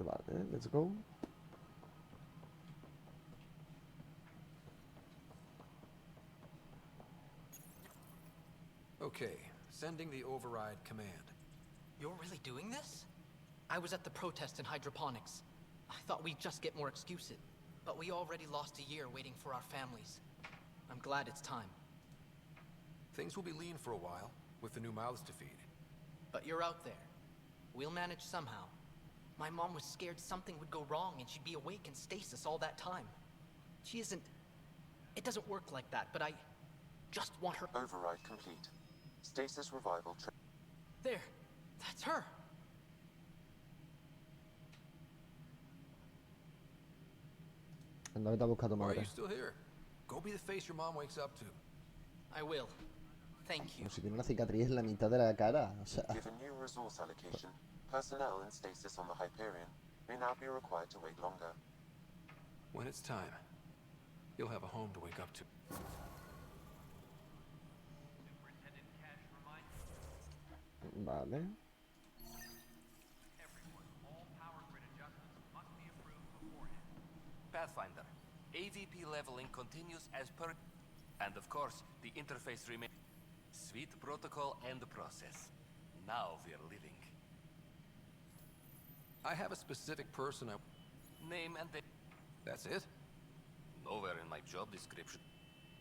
Vale, let's go. Okay, sending the override command. You're really doing this? I was at the protest in hydroponics. I thought we'd just get more excuses, but we already lost a year waiting for our families. I'm glad it's time. Things will be lean for a while, with the new mouths to feed. But you're out there. We'll manage somehow. My mom was scared something would go wrong and she'd be awake in stasis all that time. She isn't... It doesn't work like that, but I just want her... Override complete. Stasis revival There! That's her! Andromeda busca a tu Why are madre. you still here? Go be the face your mom wakes up to. I will. Thank you. Como si tiene una cicatriz en la mitad de la cara. O sea. Given new resource allocation, personnel in stasis on the Hyperion may now be required to wait longer. When it's time, you'll have a home to wake up to. Vale. Pathfinder, AVP leveling continues as per... And of course, the interface remains... Sweet protocol and the process. Now we're living. I have a specific person I... Name and date. That's it? Nowhere in my job description.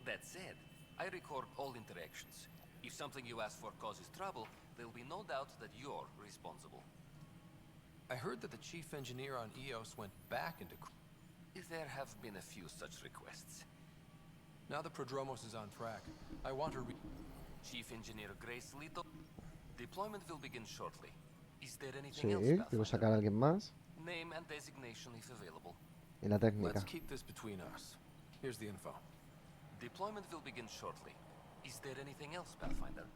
That said, I record all interactions. If something you ask for causes trouble, there'll be no doubt that you're responsible. I heard that the chief engineer on EOS went back into... There have been a few such requests. Now the Prodromos is on track. I want to Chief Engineer Grace Lito. Deployment will begin shortly. Is there anything Sí, else, quiero sacar a alguien más. Name and designation if available. Y la técnica. Let's keep this between us. Here's the info. Deployment will begin shortly. Is there anything else, Pathfinder?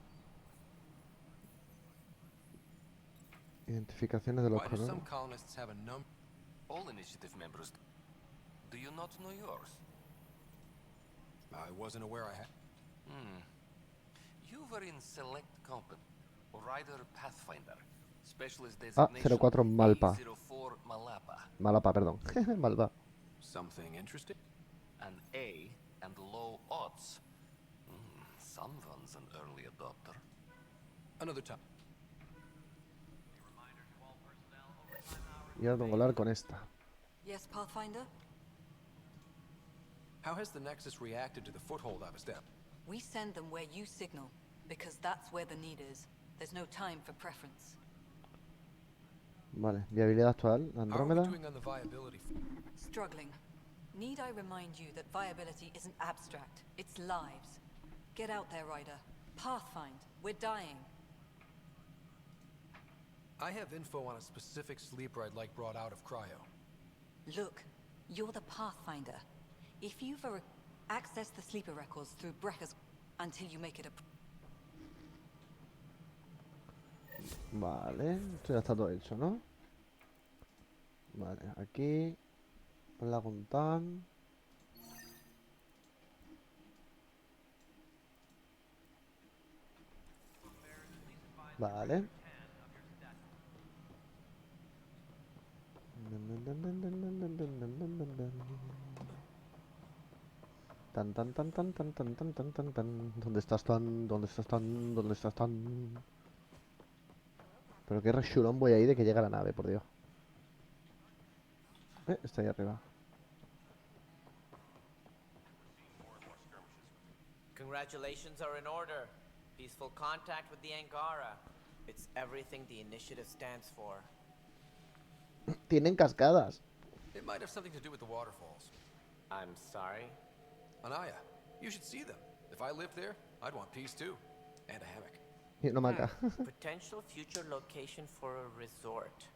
Identificaciones de los Why do some colonias. colonists have a number? All initiative members. Do you not know yours? I wasn't aware I had. You were in select company. Rider Pathfinder. Specialist Ah, designation 04 Malpa. 04 Malapa. Malapa, perdón. Malpa. Something interesting? An A and low odds. Someone's an early adopter. Another time. Y ahora tengo que hablar con esta. Yes, Pathfinder? How has the Nexus reacted to the foothold I've established? We send them where you signal, because that's where the need is. There's no time for preference. Vale, viabilidad actual, How are we Andrómeda. doing on the viability? Struggling. Need I remind you that viability isn't abstract, it's lives. Get out there, Ryder. Pathfind. We're dying. I have info on a specific sleeper I'd like brought out of cryo. Look, you're the Pathfinder. If you've access the sleeper records through Brecker's until you make it a... Vale, esto ya está todo hecho, ¿no? Vale, aquí. Habla con Tan. Vale. Tan tan tan tan tan tan tan tan tan tan. ¿Dónde estás Tan? ¿Dónde estás Tan? ¿Dónde estás Tan? Pero qué rechulón voy ahí de que llega la nave, por Dios. Está ahí arriba. Congratulations are in order. Peaceful contact with the Angara. It's everything the initiative stands for. Tienen cascadas. It might have something to do with the waterfalls. I'm sorry? Anaya, you should see them. If I lived there, I'd want peace too. And a hammock. Y una hamaca. Potential future location for a resort.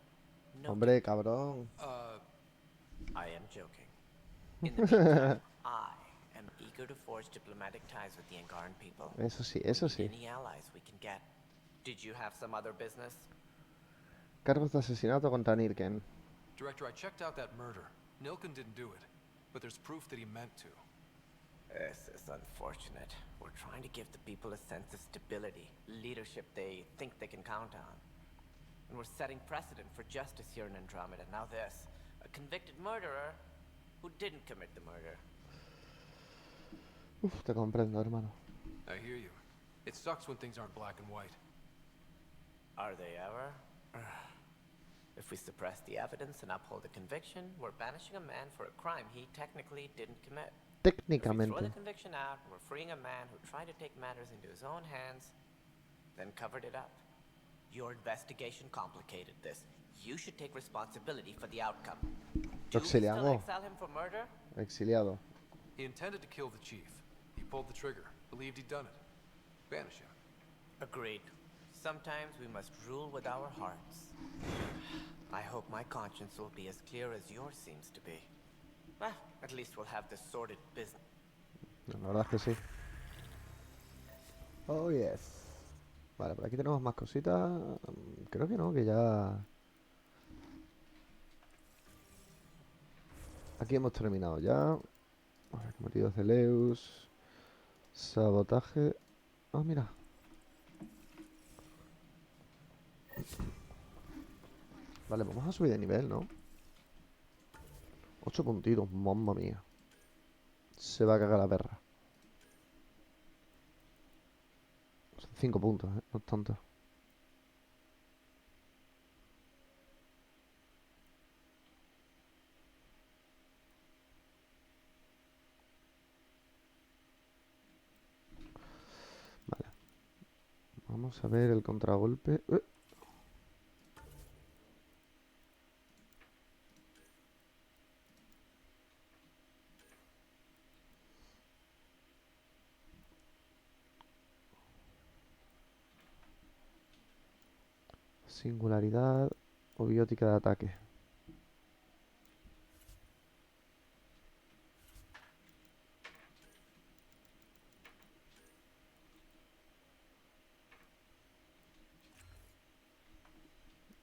Hombre, cabrón. I am joking. In the meantime, I am eager to forge diplomatic ties with the Angaran people. Eso sí, eso sí. Any allies we can get. Did you have some other business? Cargos de asesinato contra Nirken. Director, I checked out that murder. Nilken didn't do it, but there's proof that he meant to. This is unfortunate. We're trying to give the people a sense of stability, leadership they think they can count on. And we're setting precedent for justice here in Andromeda. Now this. A convicted murderer who didn't commit the murder. Uf, te comprendo, hermano. I hear you. It sucks when things aren't black and white. Are they ever? If we suppress the evidence and uphold the conviction, we're banishing a man for a crime he technically didn't commit. If we throw Técnicamente. the conviction out, we're freeing a man who tried to take matters into his own hands, then covered it up. Your investigation complicated this. You should take responsibility for the outcome. Do we still Exiliado. exile him for murder? Exiliado. He intended to kill the chief. He pulled the trigger. Believed he'd done it. Banish him. Agreed. Sometimes we must rule with our hearts. I hope my conscience will be as clear as yours seems to be. Well, at least we'll have this sordid business. La verdad es que sí. Oh, yes. Vale, por aquí tenemos más cositas. Creo que no, que ya... Aquí hemos terminado ya. A ver, cometidos de Leus. Sabotaje. Ah, mira. Vale, vamos a subir de nivel, ¿no? 8 puntitos, mamma mía. Se va a cagar la perra. Son 5 puntos, ¿eh? No es tanto. Vale. Vamos a ver el contragolpe. Singularidad o biótica de ataque.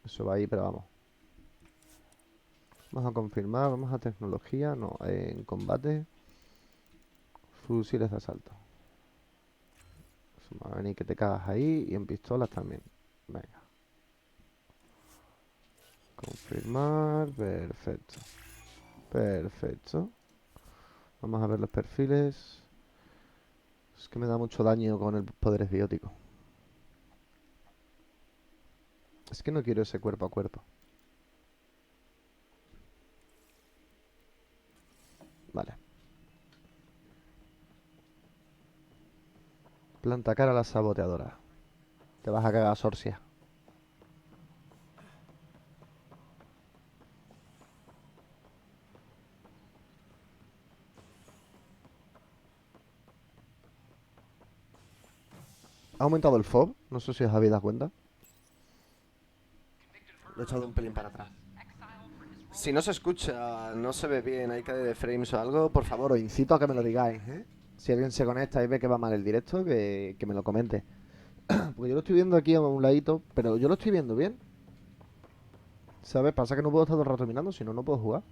Eso va ahí, pero vamos. Vamos a confirmar, vamos a tecnología, no, en combate. Fusiles de asalto. Eso va a venir que te cagas ahí y en pistolas también. Venga. Confirmar, perfecto. Perfecto. Vamos a ver los perfiles. Es que me da mucho daño con el poderes biótico. Es que no quiero ese cuerpo a cuerpo. Vale. Planta cara a la saboteadora. Te vas a cagar, Sorcia. Ha aumentado el FOB. No sé si os habéis dado cuenta. Lo he echado un pelín para atrás. Si no se escucha, no se ve bien, hay caída de frames o algo, por favor, os incito a que me lo digáis, ¿eh? Si alguien se conecta y ve que va mal el directo, que me lo comente. Porque yo lo estoy viendo aquí a un ladito, pero yo lo estoy viendo bien. ¿Sabes? Pasa que no puedo estar todo el rato mirando, si no, no puedo jugar.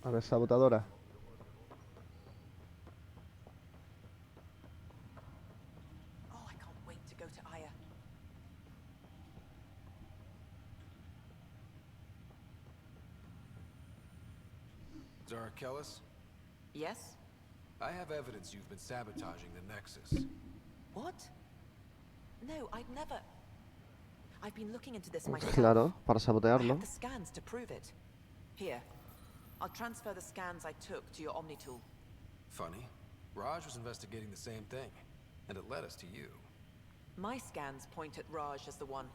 A ver, sabotadora. Oh, I can't wait to go to Aya. Zara Kellis? Yes? I have evidence you've been sabotaging the Nexus. What? No, I'd never. I've been looking into this myself. Claro, para I sabotearlo. have the scans to prove it. Here, I'll transfer the scans I took to your Omni tool. Funny. Raj was investigating the same thing, and it led us to you. My scans point at Raj as the one.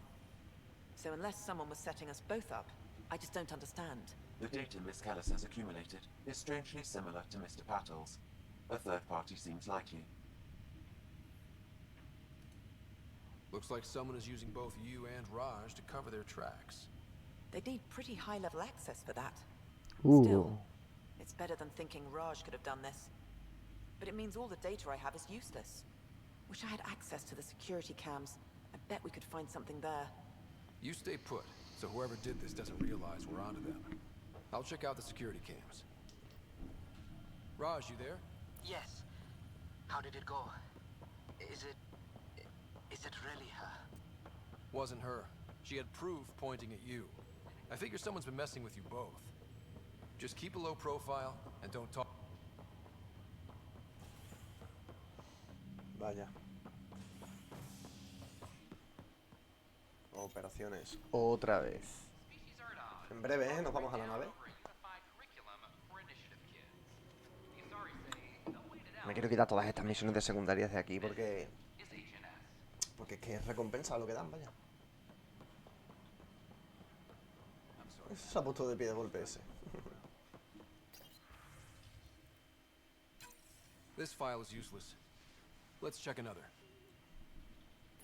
So unless someone was setting us both up, I just don't understand. The data Miss Callis has accumulated is strangely similar to Mr. Pattle's. A third party seems likely. Looks like someone is using both you and Raj to cover their tracks. They need pretty high-level access for that. Ooh. Still, it's better than thinking Raj could have done this. But it means all the data I have is useless. Wish I had access to the security cams. I bet we could find something there. You stay put, so whoever did this doesn't realize we're onto them. I'll check out the security cams. Raj, you there? Yes. How did it go? Is it Is it really her? Wasn't her. She had proof pointing at you. I figure someone's been messing with you both. Just keep a low profile and don't talk. Vaya. Operaciones. Otra vez. En breve, ¿eh? Nos vamos a la nave. Me quiero quitar todas estas misiones de secundarias de aquí porque... Porque es que es recompensa lo que dan, vaya. Se ha puesto de pie de golpe ese. This file is useless. Let's check another.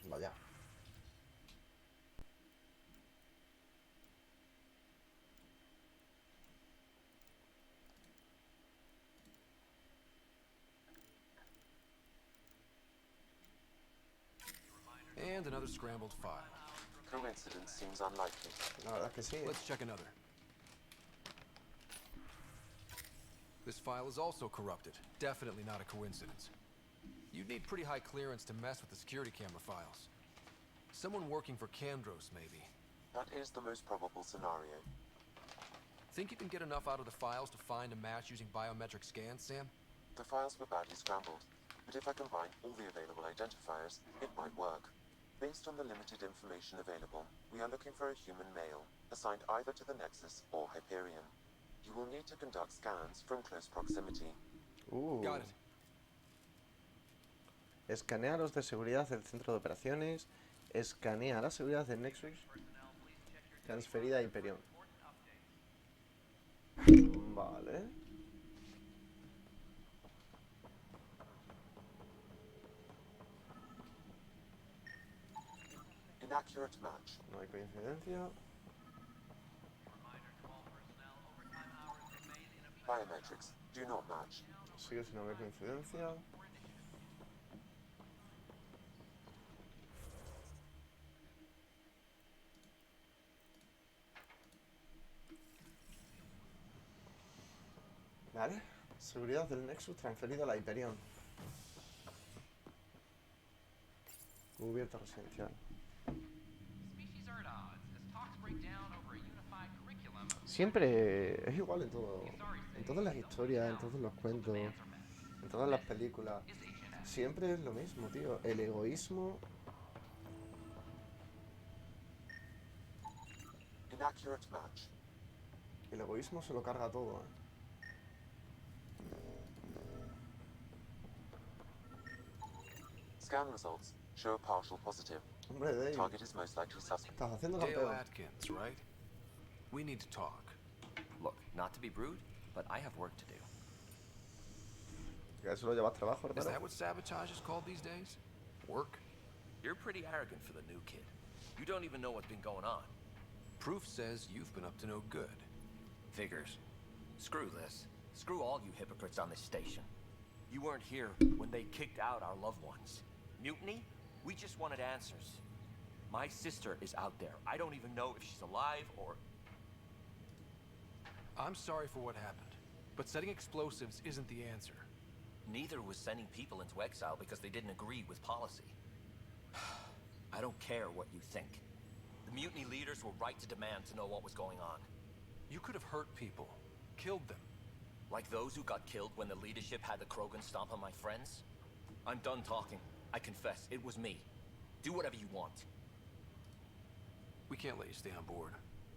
Vaya. And another scrambled file. Coincidence seems unlikely. La verdad es que sí. Let's check another. This file is also corrupted. Definitely not a coincidence. You'd need pretty high clearance to mess with the security camera files. Someone working for Kandros, maybe. That is the most probable scenario. Think you can get enough out of the files to find a match using biometric scans, Sam? The files were badly scrambled, but if I combine all the available identifiers, it might work. Based on the limited information available, we are looking for a human male, assigned either to the Nexus or Hyperion. You will need to conduct scans from close proximity. Got it. Escanea los de seguridad del centro de operaciones. Escanea la seguridad del Nexus. Transferida a Hyperion. Vale. Inaccurate match. No hay coincidencia. Biometrics do not match. Sigue sin haber coincidencia. Vale. Seguridad del Nexus transferida a la Hyperion. Cubierta residencial. Siempre es igual en todo. En todas las historias, en todos los cuentos, en todas las películas. Siempre es lo mismo, tío. El egoísmo. Inaccurate match. El egoísmo se lo carga todo, Scan results show a partial positive. Hombre, Dave. Target is most likely suspect. Estás haciendo Dale campeón. Atkins, right? We need to talk. Look, not to be rude, but I have work to do. Que eso lo llevas trabajo, Is hermano. that what sabotage is called these days? Work? You're pretty arrogant for the new kid. You don't even know what's been going on. Proof says you've been up to no good. Figures. Screw this. Screw all you hypocrites on this station. You weren't here when they kicked out our loved ones. Mutiny? We just wanted answers. My sister is out there. I don't even know if she's alive or... I'm sorry for what happened, but setting explosives isn't the answer. Neither was sending people into exile because they didn't agree with policy. I don't care what you think. The mutiny leaders were right to demand to know what was going on. You could have hurt people, killed them. Like those who got killed when the leadership had the Krogan stomp on my friends? I'm done talking. I confess, it was me. Do whatever you want. We can't let you stay on board.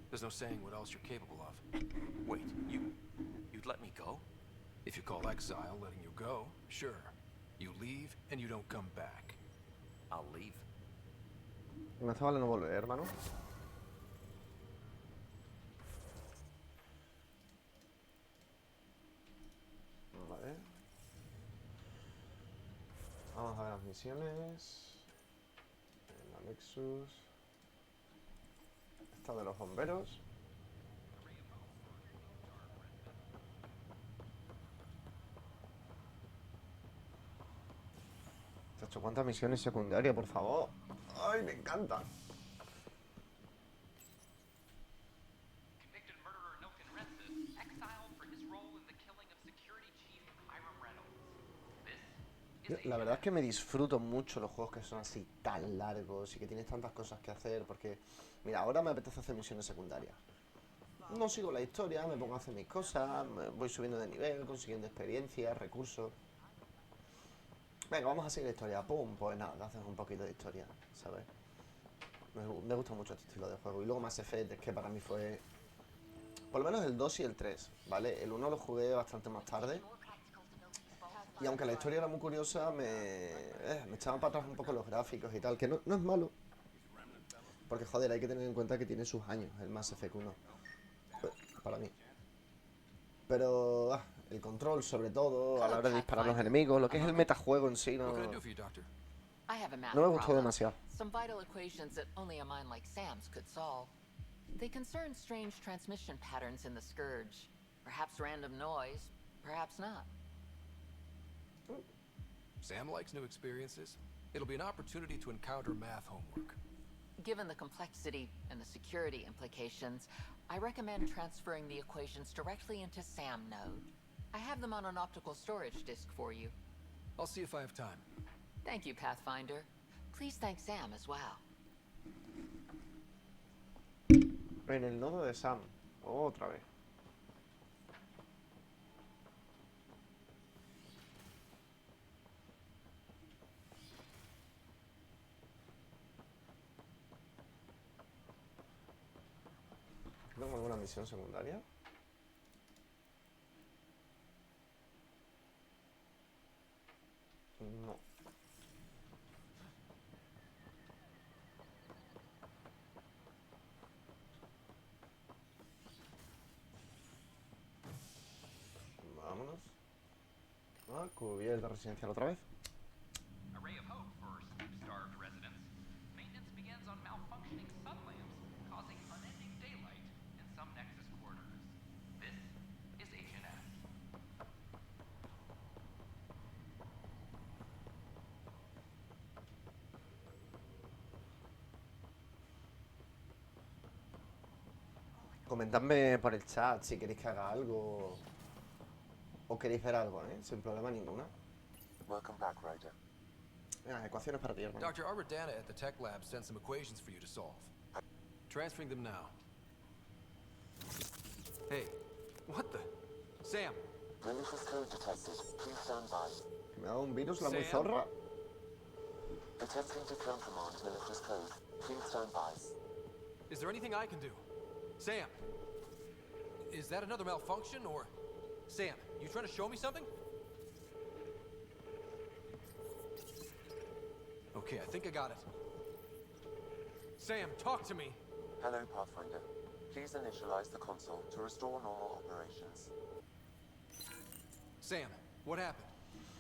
There's no saying what else you're capable of. Wait, you'd let me go? If you call exile letting you go, sure. You leave and you don't come back. I'll leave. Me hace vale no volver, hermano. Vale. Vamos a ver las misiones. En la Nexus. Esta de los bomberos. Chacho, ¿cuántas misiones secundarias, por favor? ¡Ay, me encanta! Convicted murderer Nilton Rensis exiled for his role in the killing of security chief Hiram Reynolds. This La verdad es que me disfruto mucho los juegos que son así tan largos y que tienes tantas cosas que hacer, porque, mira, ahora me apetece hacer misiones secundarias. No sigo la historia, me pongo a hacer mis cosas, voy subiendo de nivel, consiguiendo experiencias, recursos. Venga, vamos a seguir la historia. Pum, pues nada, haces un poquito de historia, ¿sabes? Me gusta mucho este estilo de juego. Y luego Mass Effect es que para mí fue... Por lo menos el 2 y el 3, ¿vale? El 1 lo jugué bastante más tarde. Y aunque la historia era muy curiosa, me echaban para atrás un poco los gráficos y tal. Que no es malo. Porque, joder, hay que tener en cuenta que tiene sus años el Mass Effect 1. Para mí. Pero el control, sobre todo, a la hora de disparar a los enemigos, lo que es el metajuego en sí, no me gustó demasiado. Some vital equations that only a mind like Sam's could solve. They concern strange transmission patterns in the Scourge. Perhaps random noise, perhaps not. Sam likes new experiences. It'll be an opportunity to encounter math homework. Given the complexity and the security implications, I recommend transferring the equations directly into SAM node. I have them on an optical storage disk for you. I'll see if I have time. Thank you, Pathfinder. Please thank Sam as well. En el nodo de Sam. Otra vez. ¿Tengo alguna misión secundaria? No. Vámonos. Cubierta residencial otra vez. A ray of hope for sleep-starved residents. Maintenance begins on malfunctioning sun lamps, causing unending daylight in some Nexus quarters. This is HNS. Comentadme por el chat si queréis que haga algo o queréis ver algo, sin problema ninguno. Welcome back, Ryder. Ecuaciones para ti, hermano. Dr. Arbordana at the tech lab sent some equations for you to solve. Transferring them now. Hey, what the? Sam! Malicious code detected. Please stand by. ¿Que me ha dado un virus la muy zorra? Attempting to countermand malicious code. Please stand by. Is there anything I can do? Sam! Is that another malfunction, or... Sam, you trying to show me something? Okay, I think I got it. Sam, talk to me! Hello, Pathfinder. Please initialize the console to restore normal operations. Sam, what happened?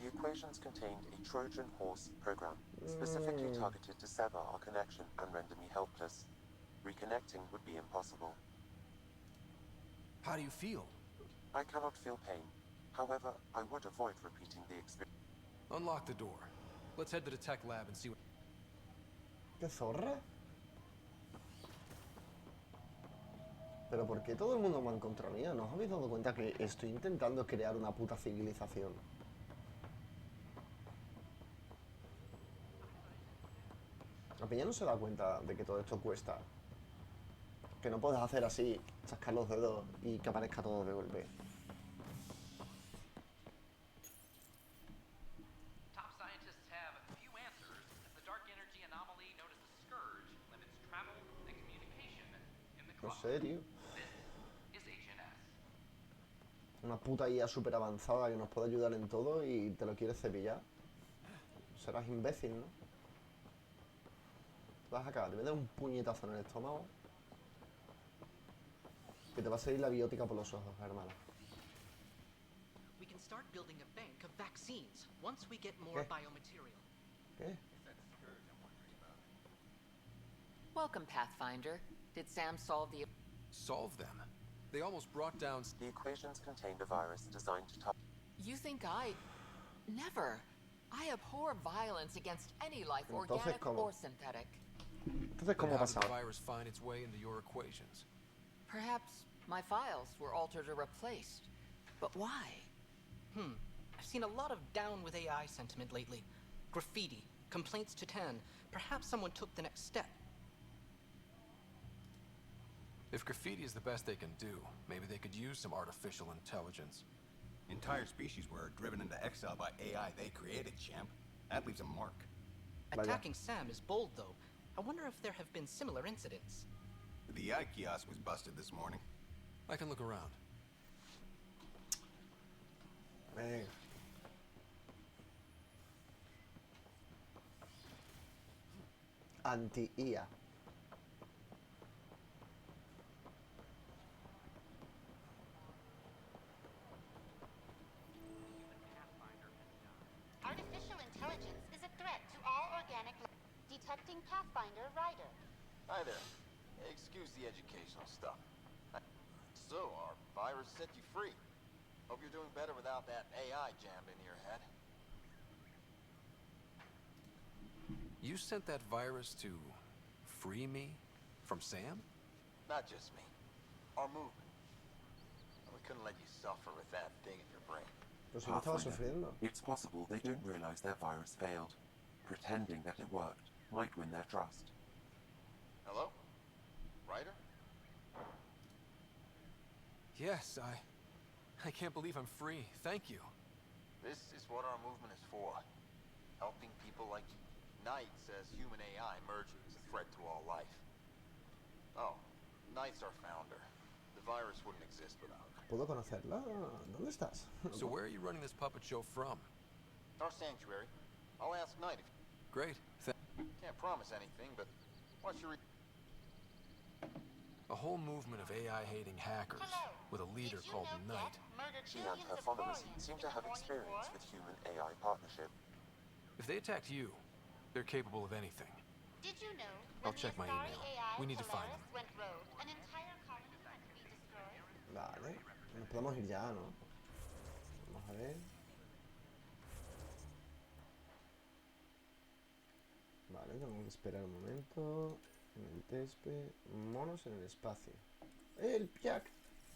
The equations contained a Trojan horse program, specifically targeted to sever our connection and render me helpless. Reconnecting would be impossible. How do you feel? I cannot feel pain. However, I would avoid repeating the experience. Unlock the door. Let's head to the tech lab and see what... ¿Qué zorra? Pero ¿por qué todo el mundo va en contra mía? ¿No os habéis dado cuenta que estoy intentando crear una puta civilización? La peña no se da cuenta de que todo esto cuesta. Que no puedes hacer así, chascar los dedos y que aparezca todo de golpe. Top scientists have few answers, as the dark energy anomaly known as the Scourge limits travel and communication in the No cloud. sé, tío. This is HNS. Una puta IA súper avanzada que nos puede ayudar en todo y te lo quieres cepillar. Serás imbécil, ¿no? Vas acá, te voy a dar un puñetazo en el estómago. Que te va a salir la biótica por los ojos, hermano. We can start building a bank of vaccines once we get more biomaterial. ¿Qué? Welcome, Pathfinder. Did Sam solve the... Solve them? They almost brought down... The equations contained a virus designed to target... You think I... Never. I abhor violence against any life, organic or synthetic. Entonces, ¿cómo ha How did the pasado? virus find its way into your equations? Perhaps my files were altered or replaced. But why? I've seen a lot of down with AI sentiment lately. Graffiti, complaints to 10. Perhaps someone took the next step. If graffiti is the best they can do, maybe they could use some artificial intelligence. Entire species were driven into exile by AI they created, champ. That leaves a mark. Attacking Sam is bold, though. I wonder if there have been similar incidents. The AI kiosk was busted this morning. I can look around. Venga. Anti-IA. Artificial intelligence is a threat to all organic life. Detecting Pathfinder Rider. Hi there. Excuse the educational stuff. So, our virus set you free. Hope you're doing better without that AI jammed into your head. You sent that virus to free me from Sam? Not just me. Our movement. We couldn't let you suffer with that thing in your brain. Pues si no estaba sufriendo. It's possible they don't realize their virus failed. Pretending that it worked might win their trust. Hello? Ryder? Yes, I can't believe I'm free. Thank you. This is what our movement is for. Helping people like you. Knight says human AI merging is a threat to all life. Oh, Knight's our founder. The virus wouldn't exist without her. ¿Puedo conocerla? ¿Dónde estás? So where are you running this puppet show from? Our sanctuary. I'll ask Knight if... Great. Can't promise anything, but what's your... A whole movement of AI-hating hackers with a leader called Knight. She and her followers seem to have experience with human-AI partnership. If they attacked you, they're capable of anything. Did you know I'll check my email. We need to find them. went rogue, an entire colony had to be destroyed? Vale. Nos podemos ir ya, ¿no? Vamos a ver. Vale, tenemos que esperar un momento. En el tespe. Monos en el espacio. ¡El Piak!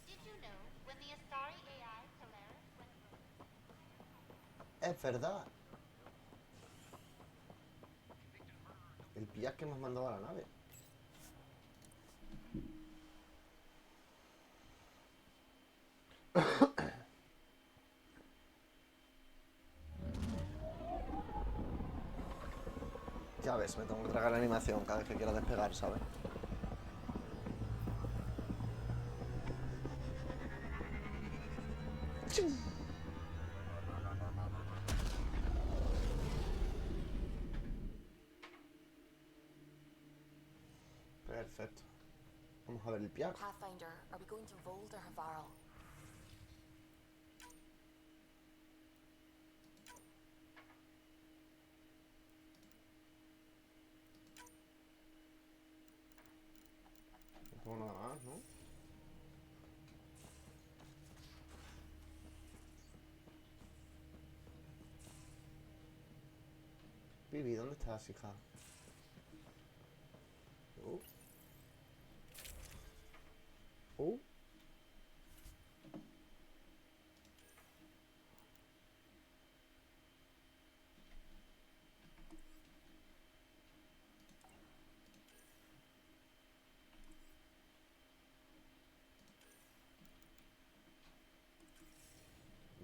Did you know when the Astari AI Polaris went rogue? Es verdad. El Piak que hemos mandado a la nave. Ya ves, me tengo que tragar la animación cada vez que quiera despegar, ¿sabes? ¡Ching! Perfecto. Vamos a ver el Piak. Pathfinder, are we going to Vold or Havarl? No pongo nada más, ¿no? Vivi, ¿dónde estás, hija?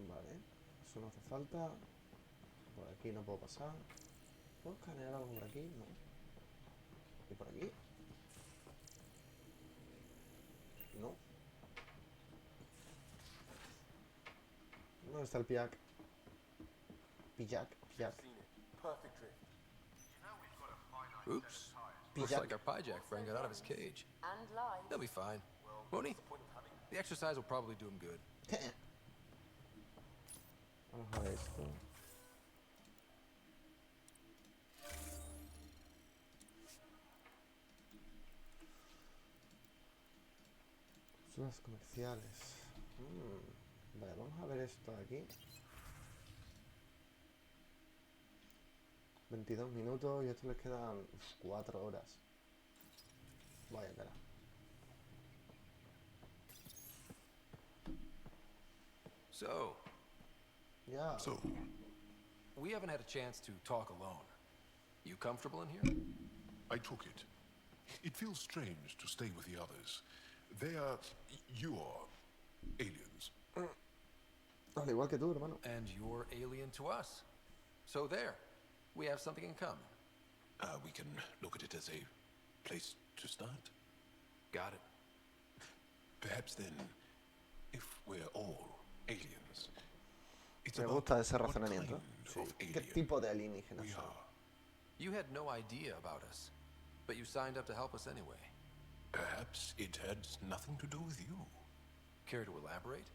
Vale, eso no hace falta. Por aquí no puedo pasar. ¿Puedo escanear algo por aquí? No. ¿Y por aquí? No. ¿Dónde está el Piak? Piak. Oops. Looks like our Pyjack friend got out of his cage. And live. He'll be fine. Won't he? The exercise will probably do him good. Vamos a ver esto. Zonas comerciales. Vale, vamos a ver esto de aquí. 22 minutos y esto les quedan 4 horas. Vaya tela. So, Yeah. So, We haven't had a chance to talk alone. You comfortable in here? I took it. It feels strange to stay with the others. They are... you are... aliens. Al igual que tú, hermano. And you're alien to us. So there. We have something in common. We can look at it as a place to start. Got it. Perhaps then, if we're all aliens, it's Me about gusta ese what razonamiento. kind Sí. of ¿Qué alien tipo de alienígenas we son? are. You had no idea about us, but you signed up to help us anyway. Perhaps it had nothing to do with you. Care to elaborate?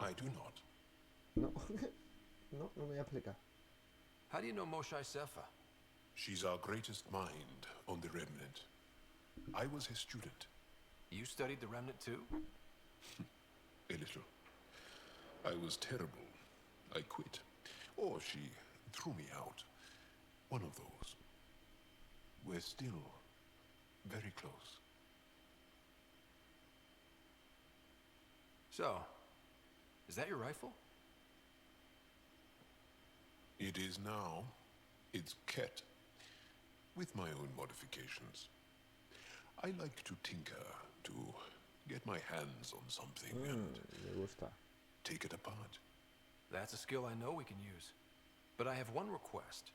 I do not. No. No me voy a explicar. How do you know Moshe Sefa? She's our greatest mind on the Remnant. I was her student. You studied the Remnant too? A little. I was terrible. I quit. Or she threw me out. One of those. We're still very close. So, is that your rifle? It is now. It's Ket. With my own modifications. I like to tinker, to get my hands on something and Me gusta. take it apart. That's a skill I know we can use. But I have one request.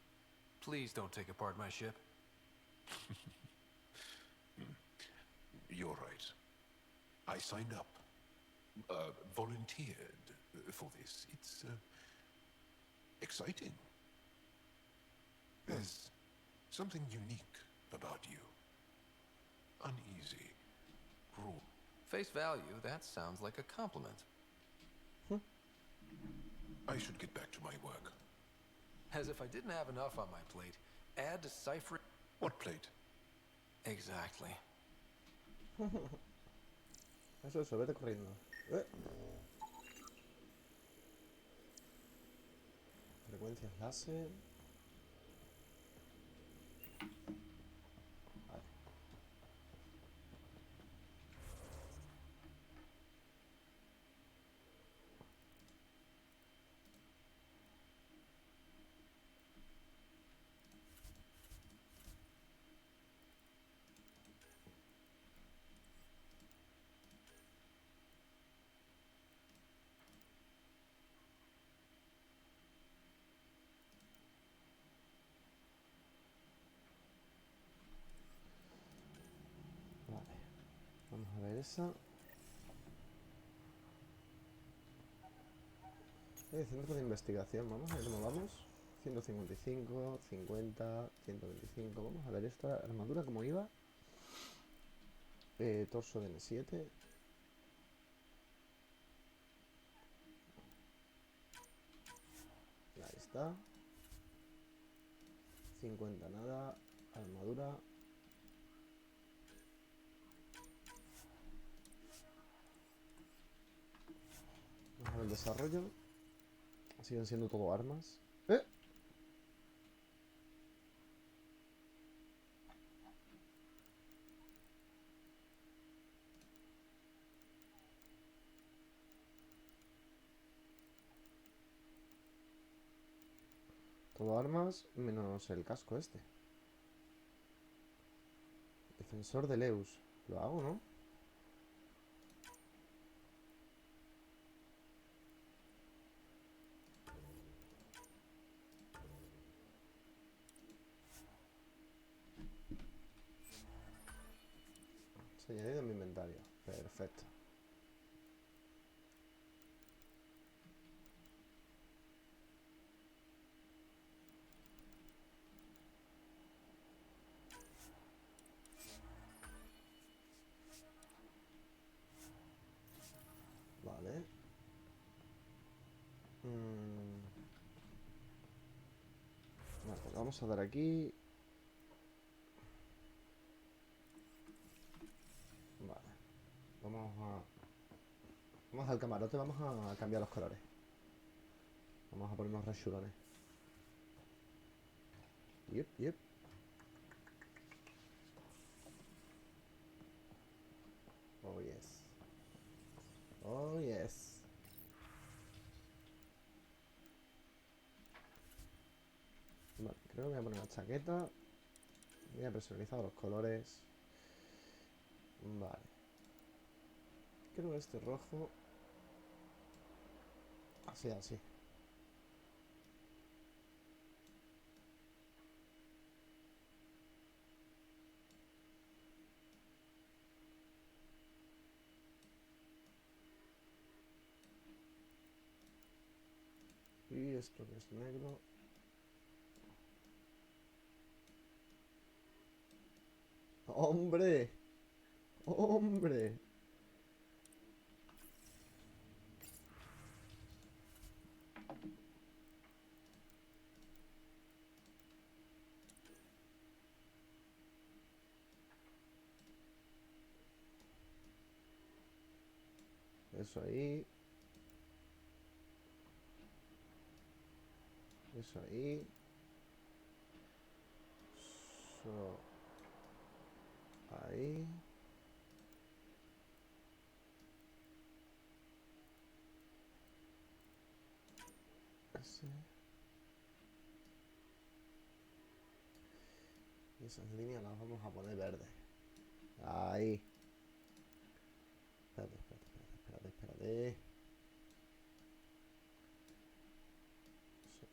Please don't take apart my ship. You're right. I signed up. Volunteered for this. It's exciting. There's something unique about you. Uneasy. Raw. Face value, that sounds like a compliment. I should get back to my work. As if I didn't have enough on my plate, add deciphering... What plate? Exactly. Eso, vete corriendo. Frecuencias láser. Vale. Vamos a ver esa. Centro de investigación. Vamos a ver cómo vamos. 155, 50, 125. Vamos a ver esta armadura cómo iba. Torso de N7. Ahí está. 50 nada. Armadura. Vamos a ver el desarrollo. Siguen siendo todo armas. Todo armas menos el casco este. Defensor de Leus. Lo hago, ¿no? Se ha añadido en mi inventario. Perfecto. Vale. Vale, pues vamos a dar aquí. Vale. Vamos al camarote, vamos a cambiar los colores. Vamos a ponernos re chulones. Yep. Oh yes. Oh yes. chaqueta. Voy a personalizar los colores. Vale. Creo que este rojo. Así, así. Y esto que es negro. ¡Hombre! ¡Hombre! Eso ahí. Eso ahí. Eso ahí. Ese. Y esas líneas las vamos a poner verdes. Ahí. Espérate, espérate, espérate, espérate, espérate. Eso.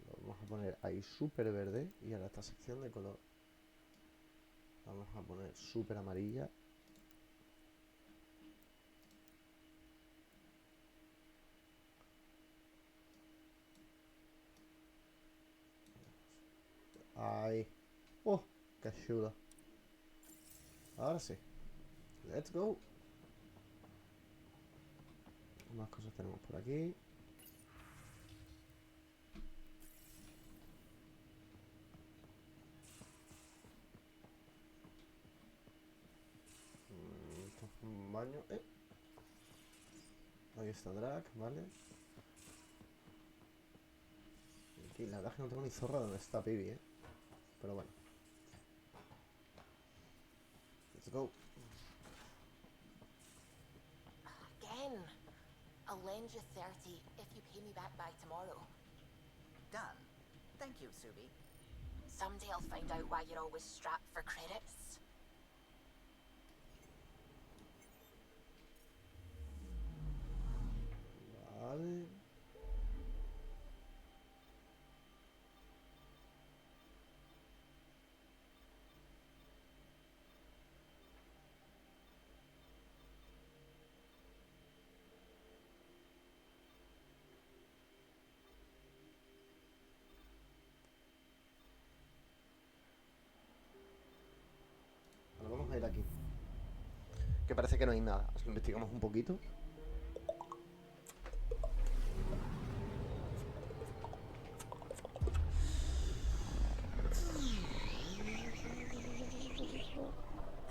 Lo vamos a poner ahí súper verde. Y ahora esta sección de color vamos a poner súper amarilla. Ahí. ¡Oh! ¡Qué chulo! Ahora sí. Let's go. Más cosas tenemos por aquí. Esto es un baño. Ahí está Drac, ¿vale? Aquí la verdad es que no tengo ni zorra donde está Pibi, Pero bueno. Let's go. Again. I'll lend you 30 if you pay me back by tomorrow. Done. Thank you, Subi. Someday I'll find out why you're always strapped for credits. Vale. Ahora vamos a ir aquí. Que parece que no hay nada. Así que investigamos un poquito.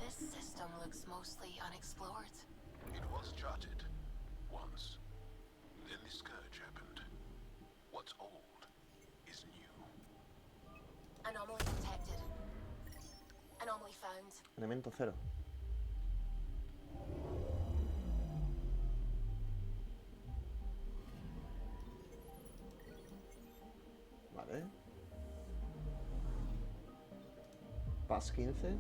This system looks mostly unexplored. It was charted. Once. Then the scourge happened. What's old is new. Anomaly detected. Anomaly found. Elemento cero. Vale. Pas 15.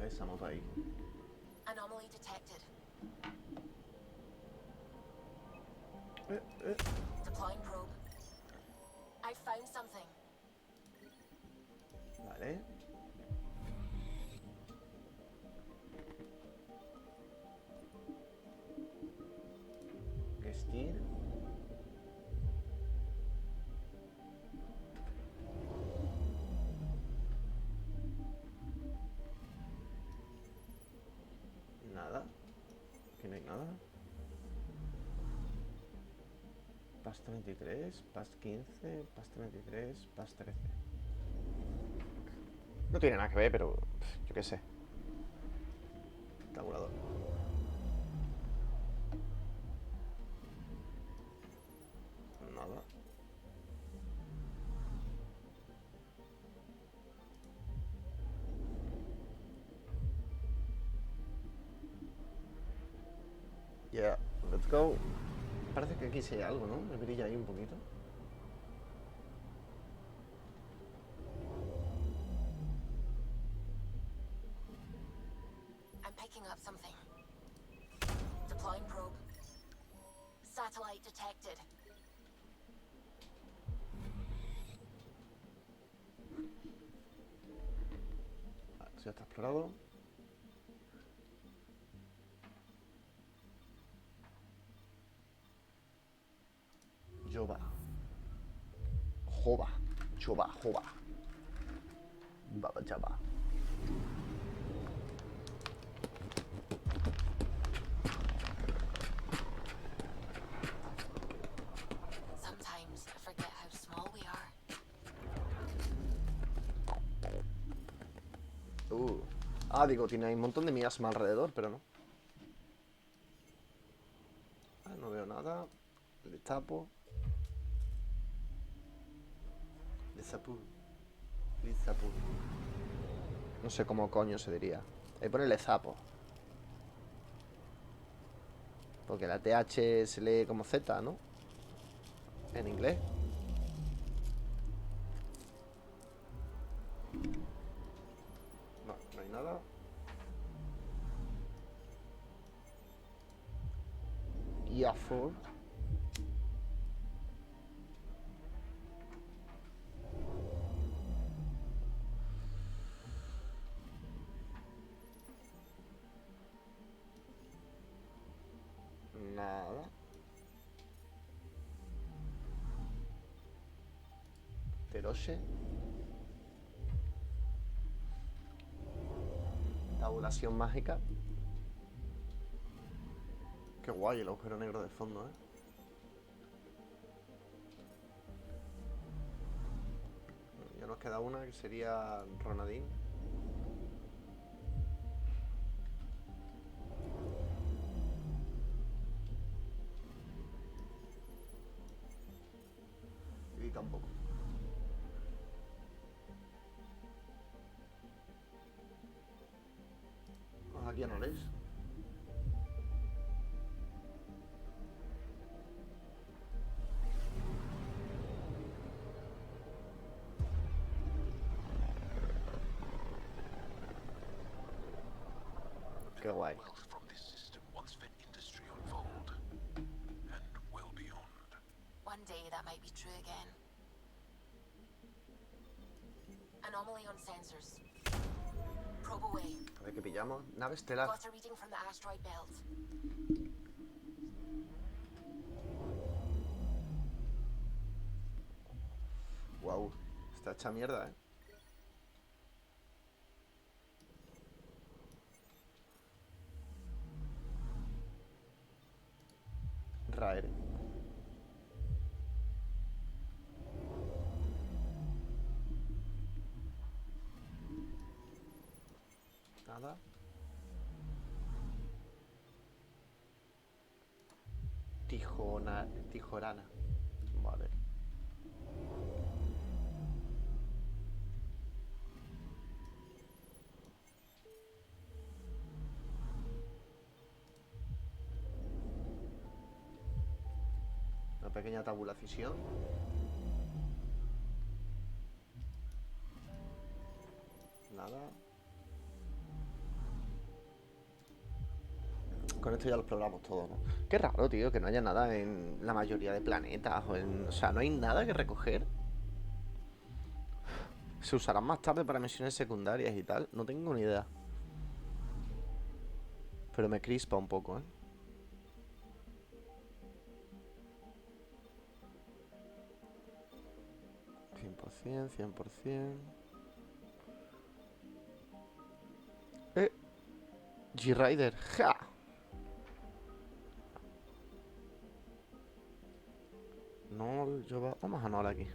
Esa nota ahí. Anomaly detected. Deploying probe. I found something. Vale. Gestir. Nada. Aquí no hay nada. Pas 33, Pas 15, Pas 33, Pas 13. No tiene nada que ver, pero yo qué sé. Tabulador. Nada. Yeah, let's go. Parece que aquí sí hay algo, ¿no? Me brilla ahí un poquito. I'm picking up something. Deploying probe. Satellite detected. Vale, eso ya está explorado. Jova. Jova. Jova. Jova. Baba Java. Sometimes I forget how small we are. Ah, digo, tiene ahí un montón de miasma alrededor, pero no. Ah, no veo nada. Le tapo. Le zapu. Le zapu. No sé cómo coño se diría. Ahí pone le zapo. Porque la TH se lee como Z, ¿no? En inglés. No, no hay nada. Yafor. Nada. Teroshe. Tabulación mágica. Qué guay el agujero negro de fondo, ¿eh? Ya nos queda una que sería Ronadin. Y tampoco. Pues aquí no leéis. Qué guay. Wealth from this system once fed industry on Vold, and well beyond. One day that might be true again. Anomaly on sensors. Probe away. A ver qué pillamos. Nave estelar. Got a reading from the asteroid belt. Wow. Está hecha mierda, ¿eh? Raere. Nada. Tijorana. Vale. Una pequeña tabulación. Nada. Con esto ya lo exploramos todo, ¿no? Qué raro, tío, que no haya nada en la mayoría de planetas o sea, no hay nada que recoger. Se usarán más tarde para misiones secundarias y tal. No tengo ni idea. Pero me crispa un poco, ¿eh? ¿100%? ¿100%? G-Rider. ¡Ja! No, vamos a no aquí.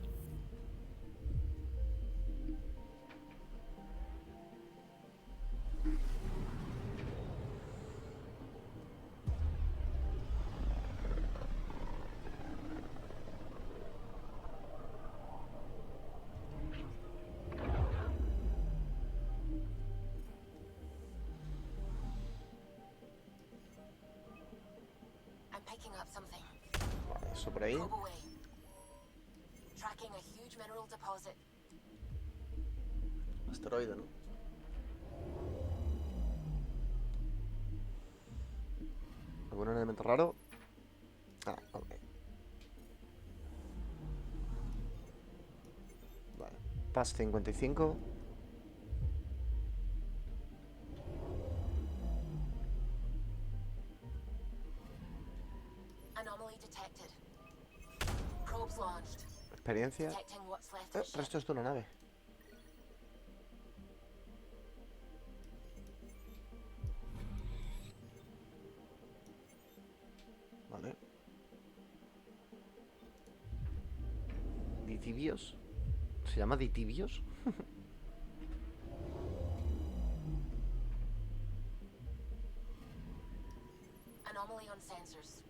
eso por ahí. Probe away. Tracking a huge mineral deposit. Asteroide, ¿no? ¿Algún elemento raro? Ah, ok. Vale. Paz 55. Anomaly detected. Probes launched. Experiencia. Detecting what's left of ship. Restos de una nave. Vale. Ditibios. ¿Se llama ditibios? Anomaly on sensors.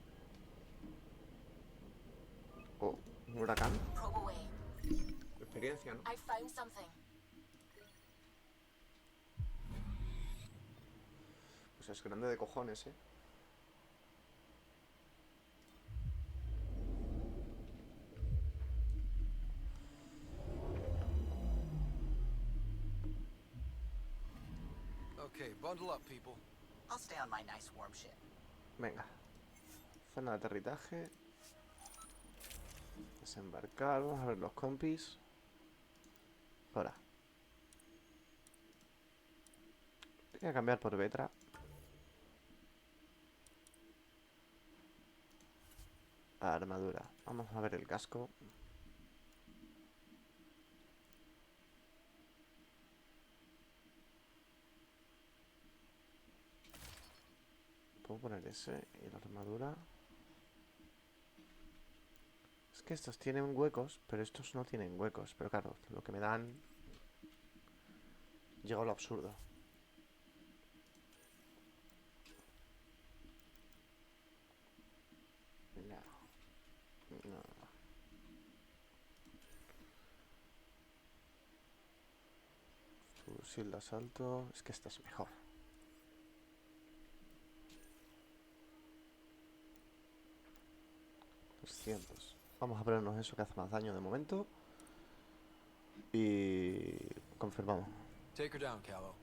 Oh, un huracán. Probe away. Experiencia, ¿no? I found something. Pues es grande de cojones, ¿eh? Okay, bundle up, people. I'll stay on my nice warm ship. Venga. Zona de aterrizaje. Desembarcar. Vamos a ver los compis. Ahora. Voy a cambiar por Vetra. Armadura. Vamos a ver el casco. Puedo poner ese y la armadura. Es que estos tienen huecos, pero estos no tienen huecos. Pero claro, lo que me dan... Llega a lo absurdo. No. Fusil de asalto. Es que esta es mejor. $200. Vamos a ponernos eso que hace más daño de momento. Y confirmamos. Take her down, Callow.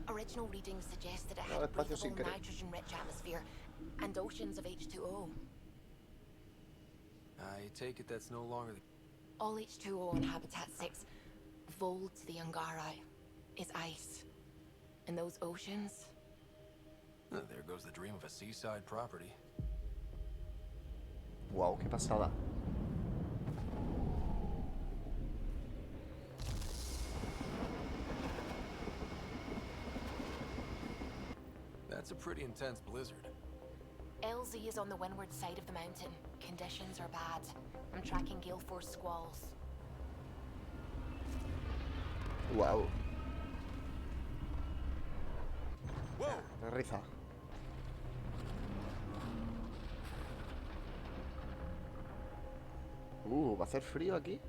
Original readings suggest that it No, had a espacio sin breathable querer. nitrogen-rich atmosphere and oceans of H2O. I take it that's no longer the... All H2O in Habitat 6, vold to the Angarai, is ice. And those oceans? Oh, there goes the dream of a seaside property. Wow, qué pasada. That's a pretty intense blizzard. LZ is on the windward side of the mountain. Conditions are bad. I'm tracking gale force squalls. Wow. Aterriza. Va a hacer frío aquí.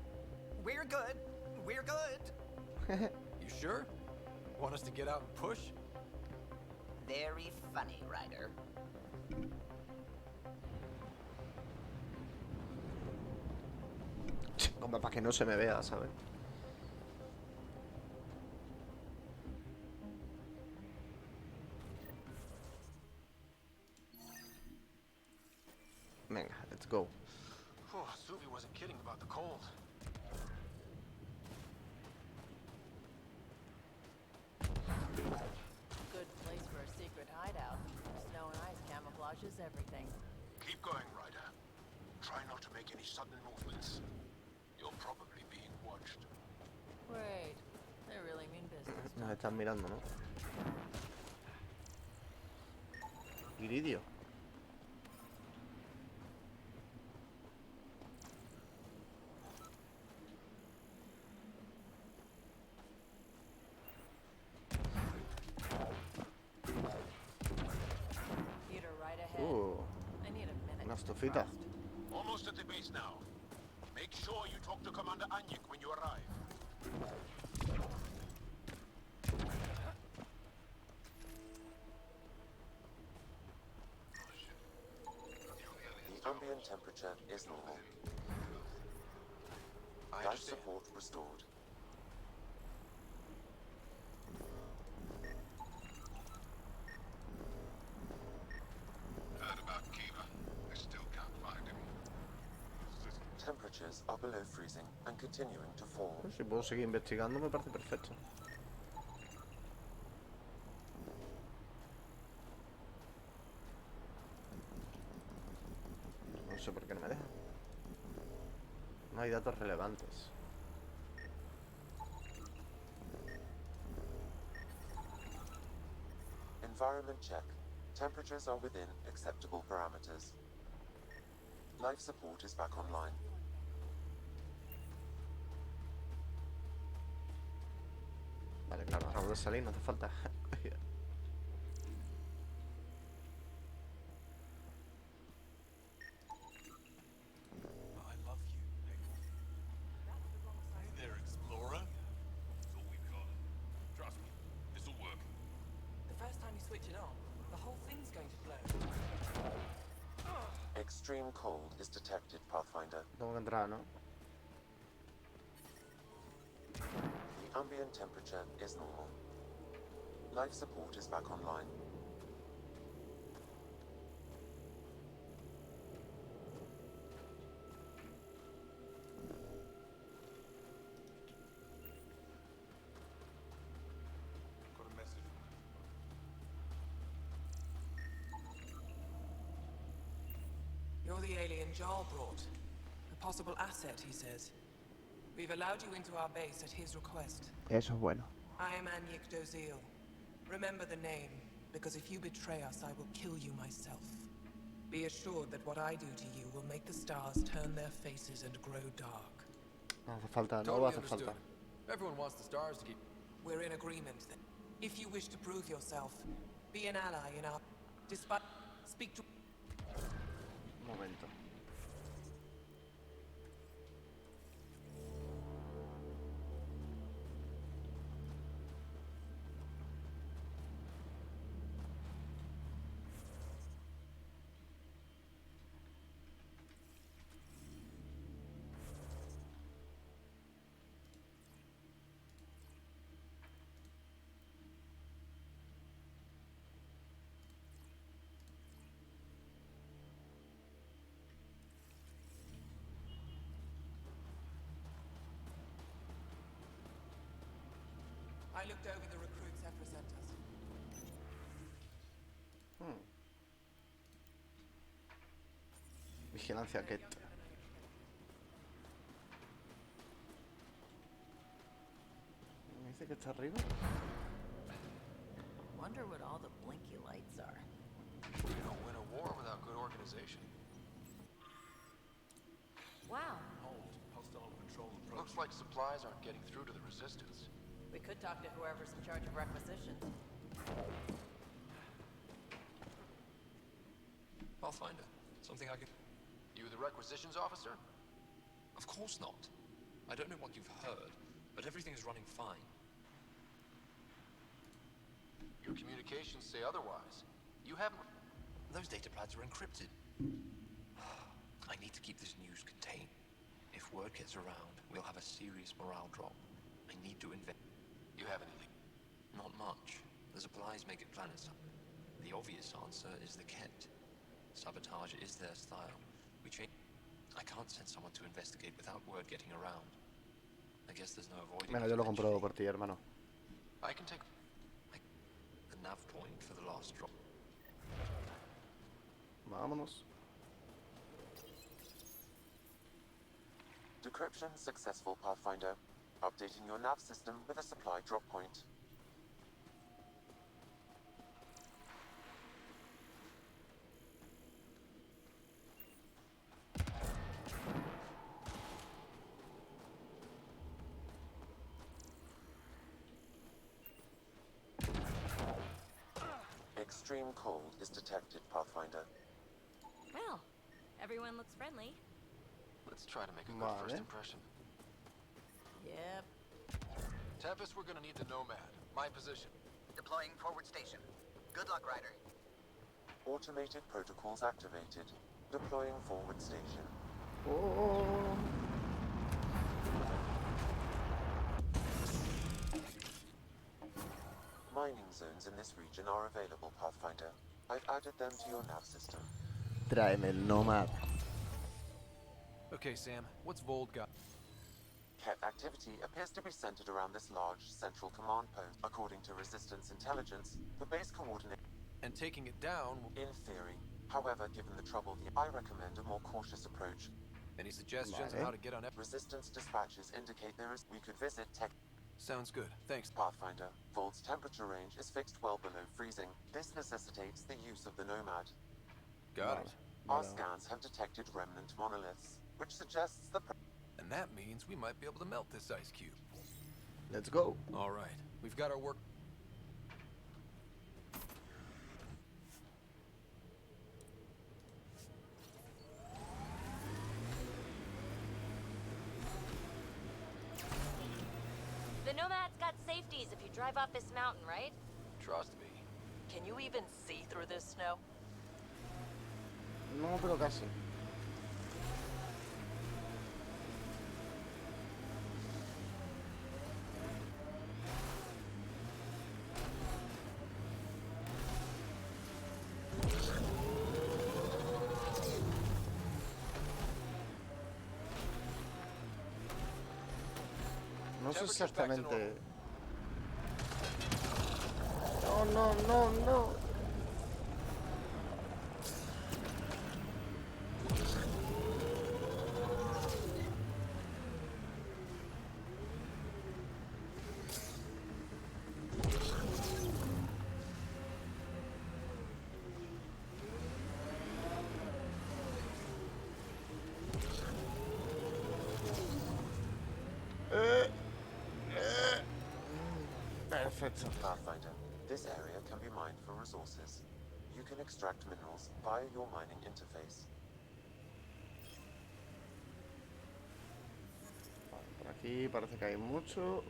We're good. We're good. You sure? Want us to get out and push? Very funny, Ryder. Como para que no se me vea, ¿sabes? Venga, let's go. Oh, Suvi wasn't kidding about the cold. Good place for a secret hideout. Snow and ice camouflages everything. Keep going, Ryder. Try not to make any sudden movements. You're probably being watched. Wait, they really mean business. Nos están mirando, ¿no? Iridio. Peter, right ahead. I need a minute. Una estufita. Almost at the base now. Make sure you talk to Commander Anyik when you arrive. ambient temperature is normal. I Life understand. support restored. Heard about Kiva. I still can't find him. Temperatures are below freezing and continuing to fall. Pues si puedo seguir investigando me parece perfecto. No sé por qué no me deja. No hay datos relevantes. Environment check. Temperatures are within acceptable parameters. Life support is back online. Vale, claro, acabo de salir, no hace falta. I love you. Hey there, Explorer. That's all we've got. Trust me, this'll work. The first time you switch it on, the whole thing's going to blow. Extreme cold is detected, Pathfinder. Tengo que entrar, ¿no? The ambient temperature is normal. Life support is back online. Got a message. You're the alien Jarl brought. A possible asset, he says. We've allowed you into our base at his request. Eso es bueno. I am Anyik Dozil. Remember the name, because if you betray us, I will kill you myself. Be assured that what I do to you will make the stars turn their faces and grow dark. No hace falta, no Totally hace understood. falta. Everyone wants the stars to keep... We're in agreement then. If you wish to prove yourself, be an ally in our... Despite... Speak to... Un momento. I looked over the recruits Ephra sent us. Vigilancia Ket. Me dice que está arriba. Wonder what all the blinky lights are. You don't win a war without good organization. Wow. Hold. Hostile patrol approach. Looks like supplies aren't getting through to the resistance. We could talk to whoever's in charge of requisitions. Pathfinder, something I can... You the requisitions officer? Of course not. I don't know what you've heard, but everything is running fine. Your communications say otherwise. You haven't... Those data pads are encrypted. I need to keep this news contained. If word gets around, we'll have a serious morale drop. I need to invest... You have any lead? Not much. The supplies make it planets. The obvious answer is the Kent. Sabotage is their style. We change... I can't send someone to investigate without word getting around. I guess there's no avoiding... Venga, yo lo compro por ti, hermano. I can take... the nav point for the last drop. Vámonos. Decryption successful, Pathfinder. Updating your nav system with a supply drop point. Extreme cold is detected, Pathfinder. Well, everyone looks friendly. Let's try to make a good first impression. Yep. Tempest, we're gonna need the Nomad. My position. Deploying forward station. Good luck, Ryder. Automated protocols activated. Deploying forward station. Oh. Mining zones in this region are available, Pathfinder. I've added them to your nav system. Tráeme el Nomad. Okay, Sam, what's Vold got? Ket activity appears to be centered around this large central command post. According to Resistance intelligence, the base coordinate... And taking it down... In theory. However, given the trouble, I recommend a more cautious approach. Any suggestions on how to get on... Resistance dispatches indicate we could visit tech... Sounds good. Thanks. Pathfinder, Vold's temperature range is fixed well below freezing. This necessitates the use of the Nomad. Got it. Our scans have detected remnant monoliths, which suggests the... And that means we might be able to melt this ice cube. Let's go. All right. We've got our work... The Nomad's got safeties if you drive off this mountain, right? Trust me. Can you even see through this snow? No, pero casi. No sé exactamente... No, no, no, no. Perfecto. Pathfinder, this area can be mined for resources. You can extract minerals via your mining interface. Por aquí parece que hay mucho.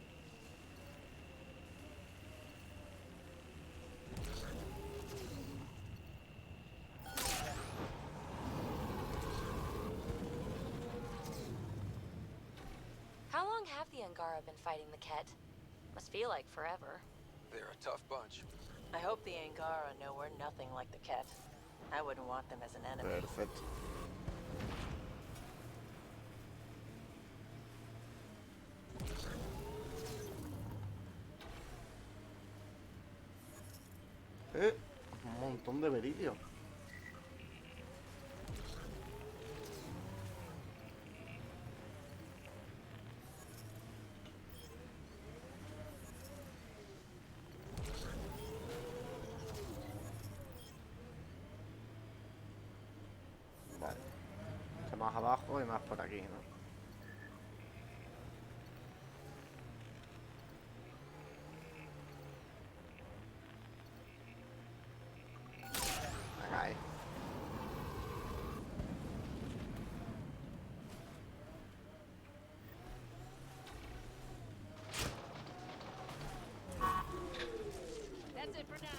How long have the Angara been fighting the Ket? Must feel like forever. They're a tough bunch. I hope the Angara know we're nothing like the Ket. I wouldn't want them as an enemy. Perfecto. Un montón de berilio. Vale. Más abajo y más por aquí, ¿no? Venga, ahí. That's it for now.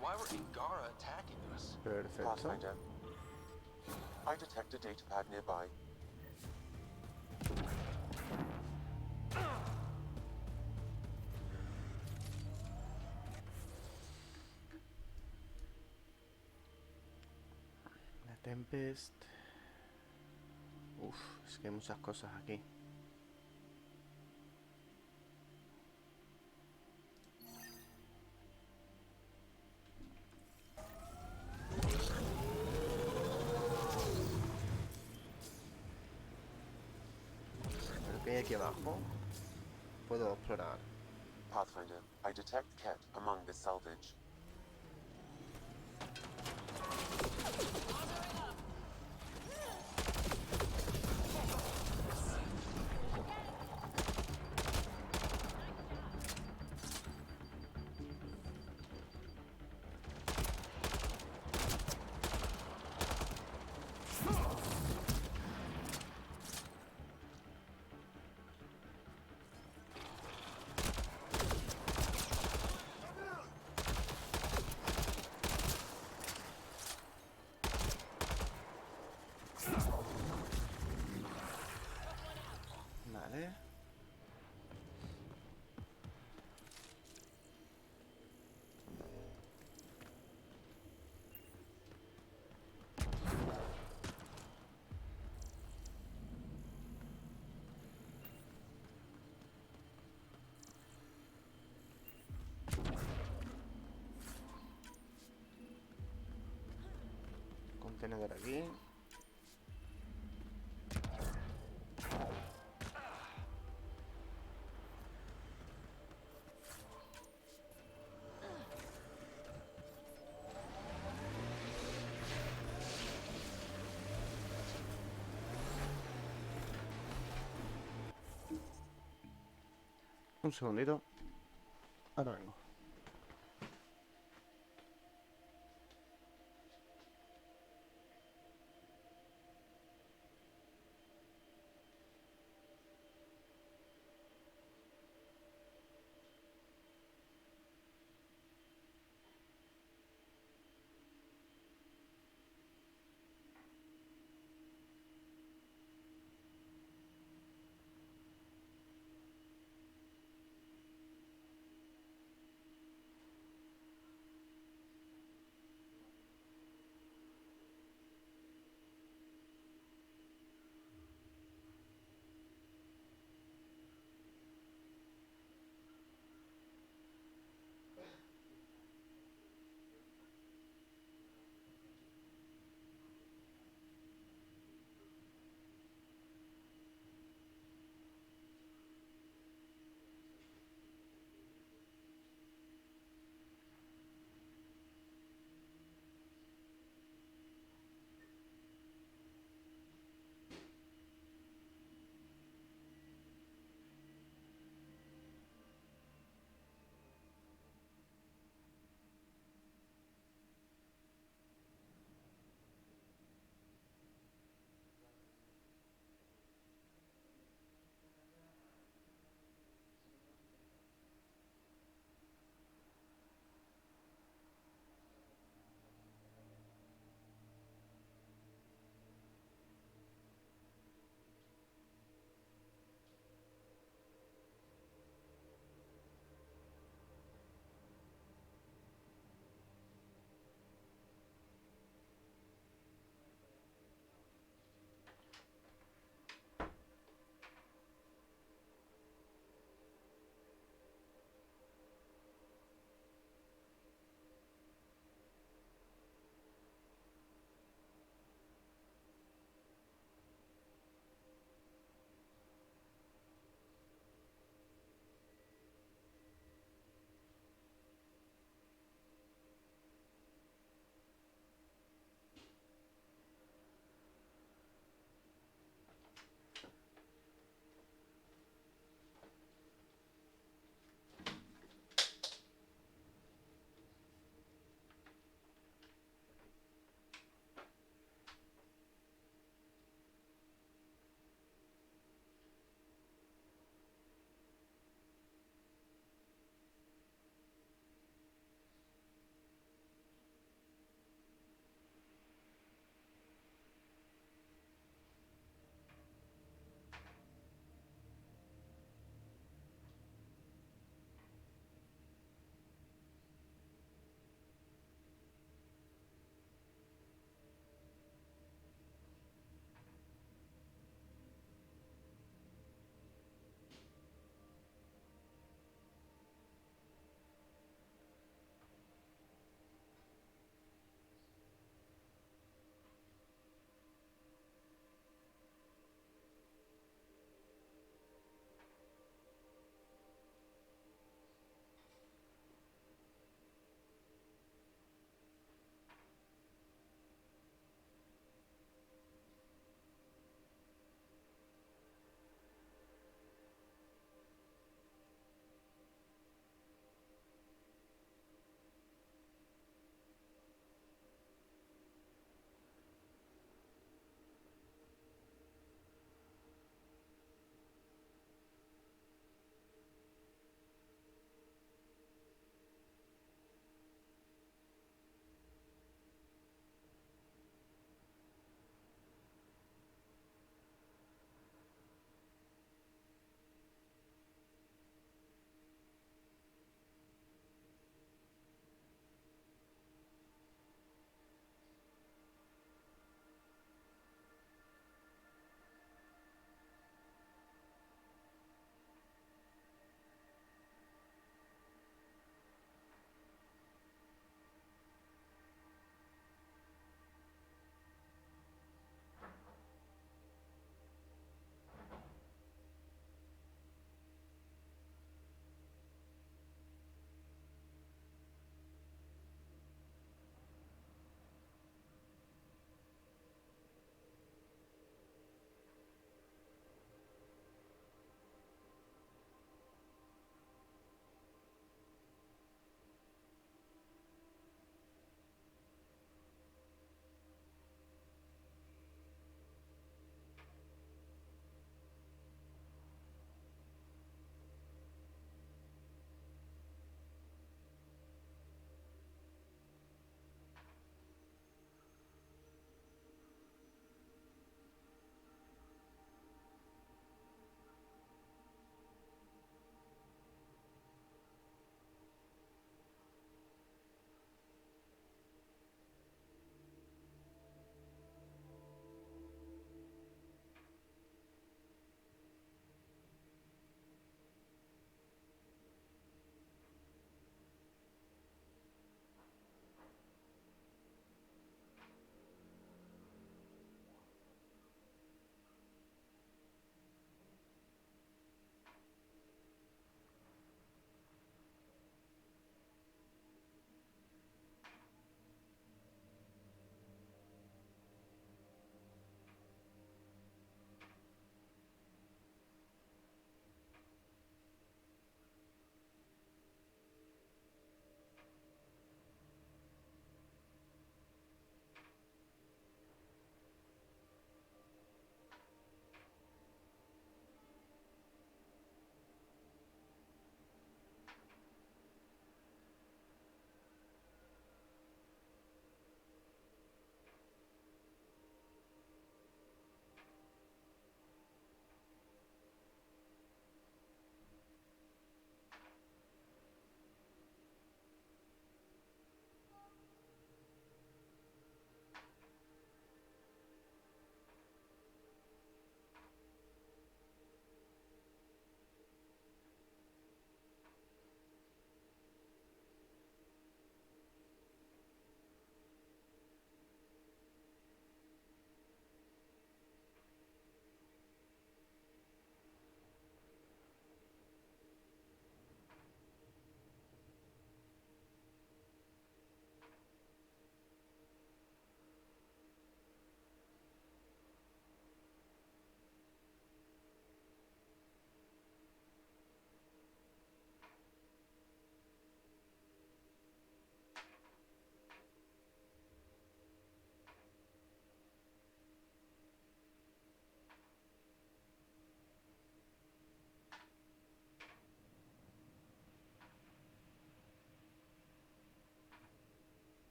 Why were Angara attacking us? Perfecto. Pathfinder, I detect a datapad nearby. La Tempest. Uf, es que hay muchas cosas aquí. Lo que hay aquí abajo puedo explorar. Pathfinder, I detect Ket among this salvage. Tiene que ir aquí. Un segundito. Ahora vengo.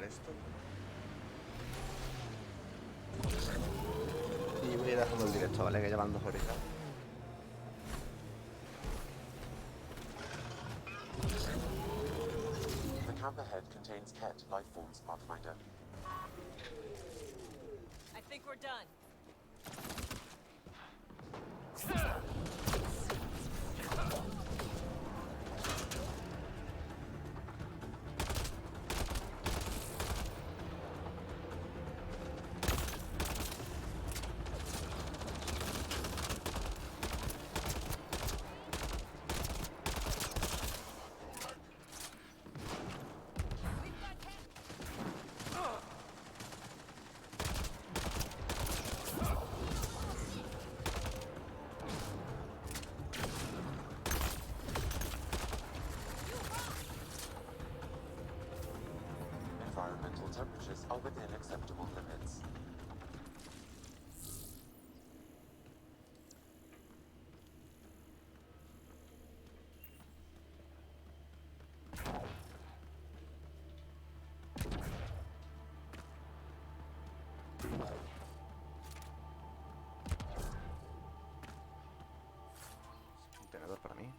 esto. Y voy a ir dejando el directo, ¿vale? Que llevan 2 horitas. The camp ahead contains Ket Lifeforms Pathfinder. I think we're done. Environmental temperatures are within acceptable limits. Un tenedor para mí.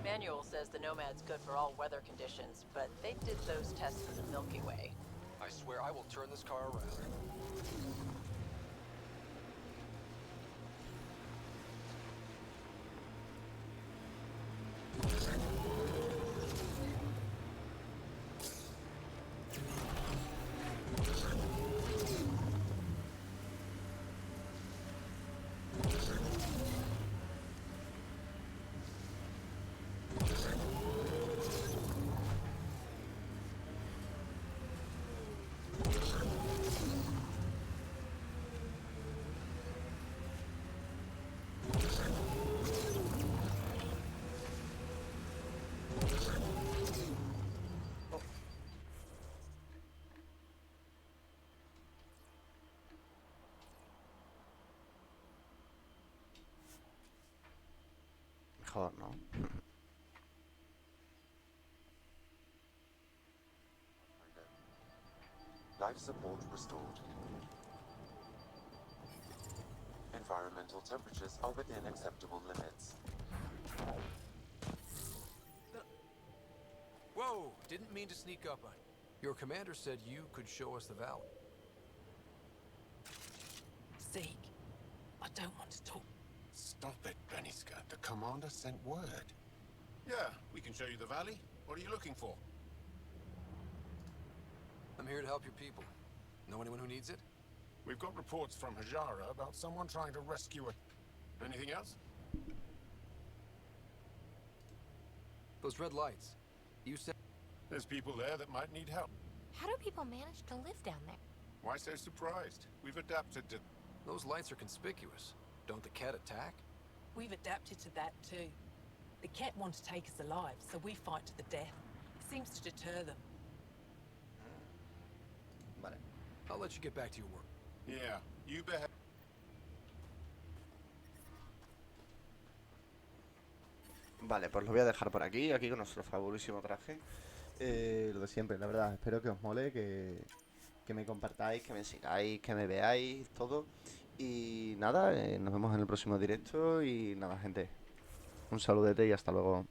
Manual says the Nomad's good for all weather conditions, but they did those tests in the Milky Way. I swear I will turn this car around. Mejor, ¿no? Life support restored. Environmental temperatures are within acceptable limits. Whoa! Didn't mean to sneak up on you. Your commander said you could show us the valley. Zeke, I don't want to talk. Stop it, Beniska. The commander sent word. Yeah, we can show you the valley. What are you looking for? I'm here to help your people. Know anyone who needs it? We've got reports from Hajara about someone trying to rescue a... Anything else? Those red lights. You said... There's people there that might need help. How do people manage to live down there? Why so surprised? We've adapted to... Those lights are conspicuous. Don't the Ket attack? We've adapted to that too. The Ket want to take us alive, so we fight to the death. It seems to deter them. Vale. I'll let you get back to your work. Yeah, you behave. Vale, pues lo voy a dejar por aquí, con nuestro fabulísimo traje. Lo de siempre, la verdad, espero que os mole, que me compartáis, que me sigáis, que me veáis, todo. Y nada, nos vemos en el próximo directo y nada, gente. Un saludete y hasta luego.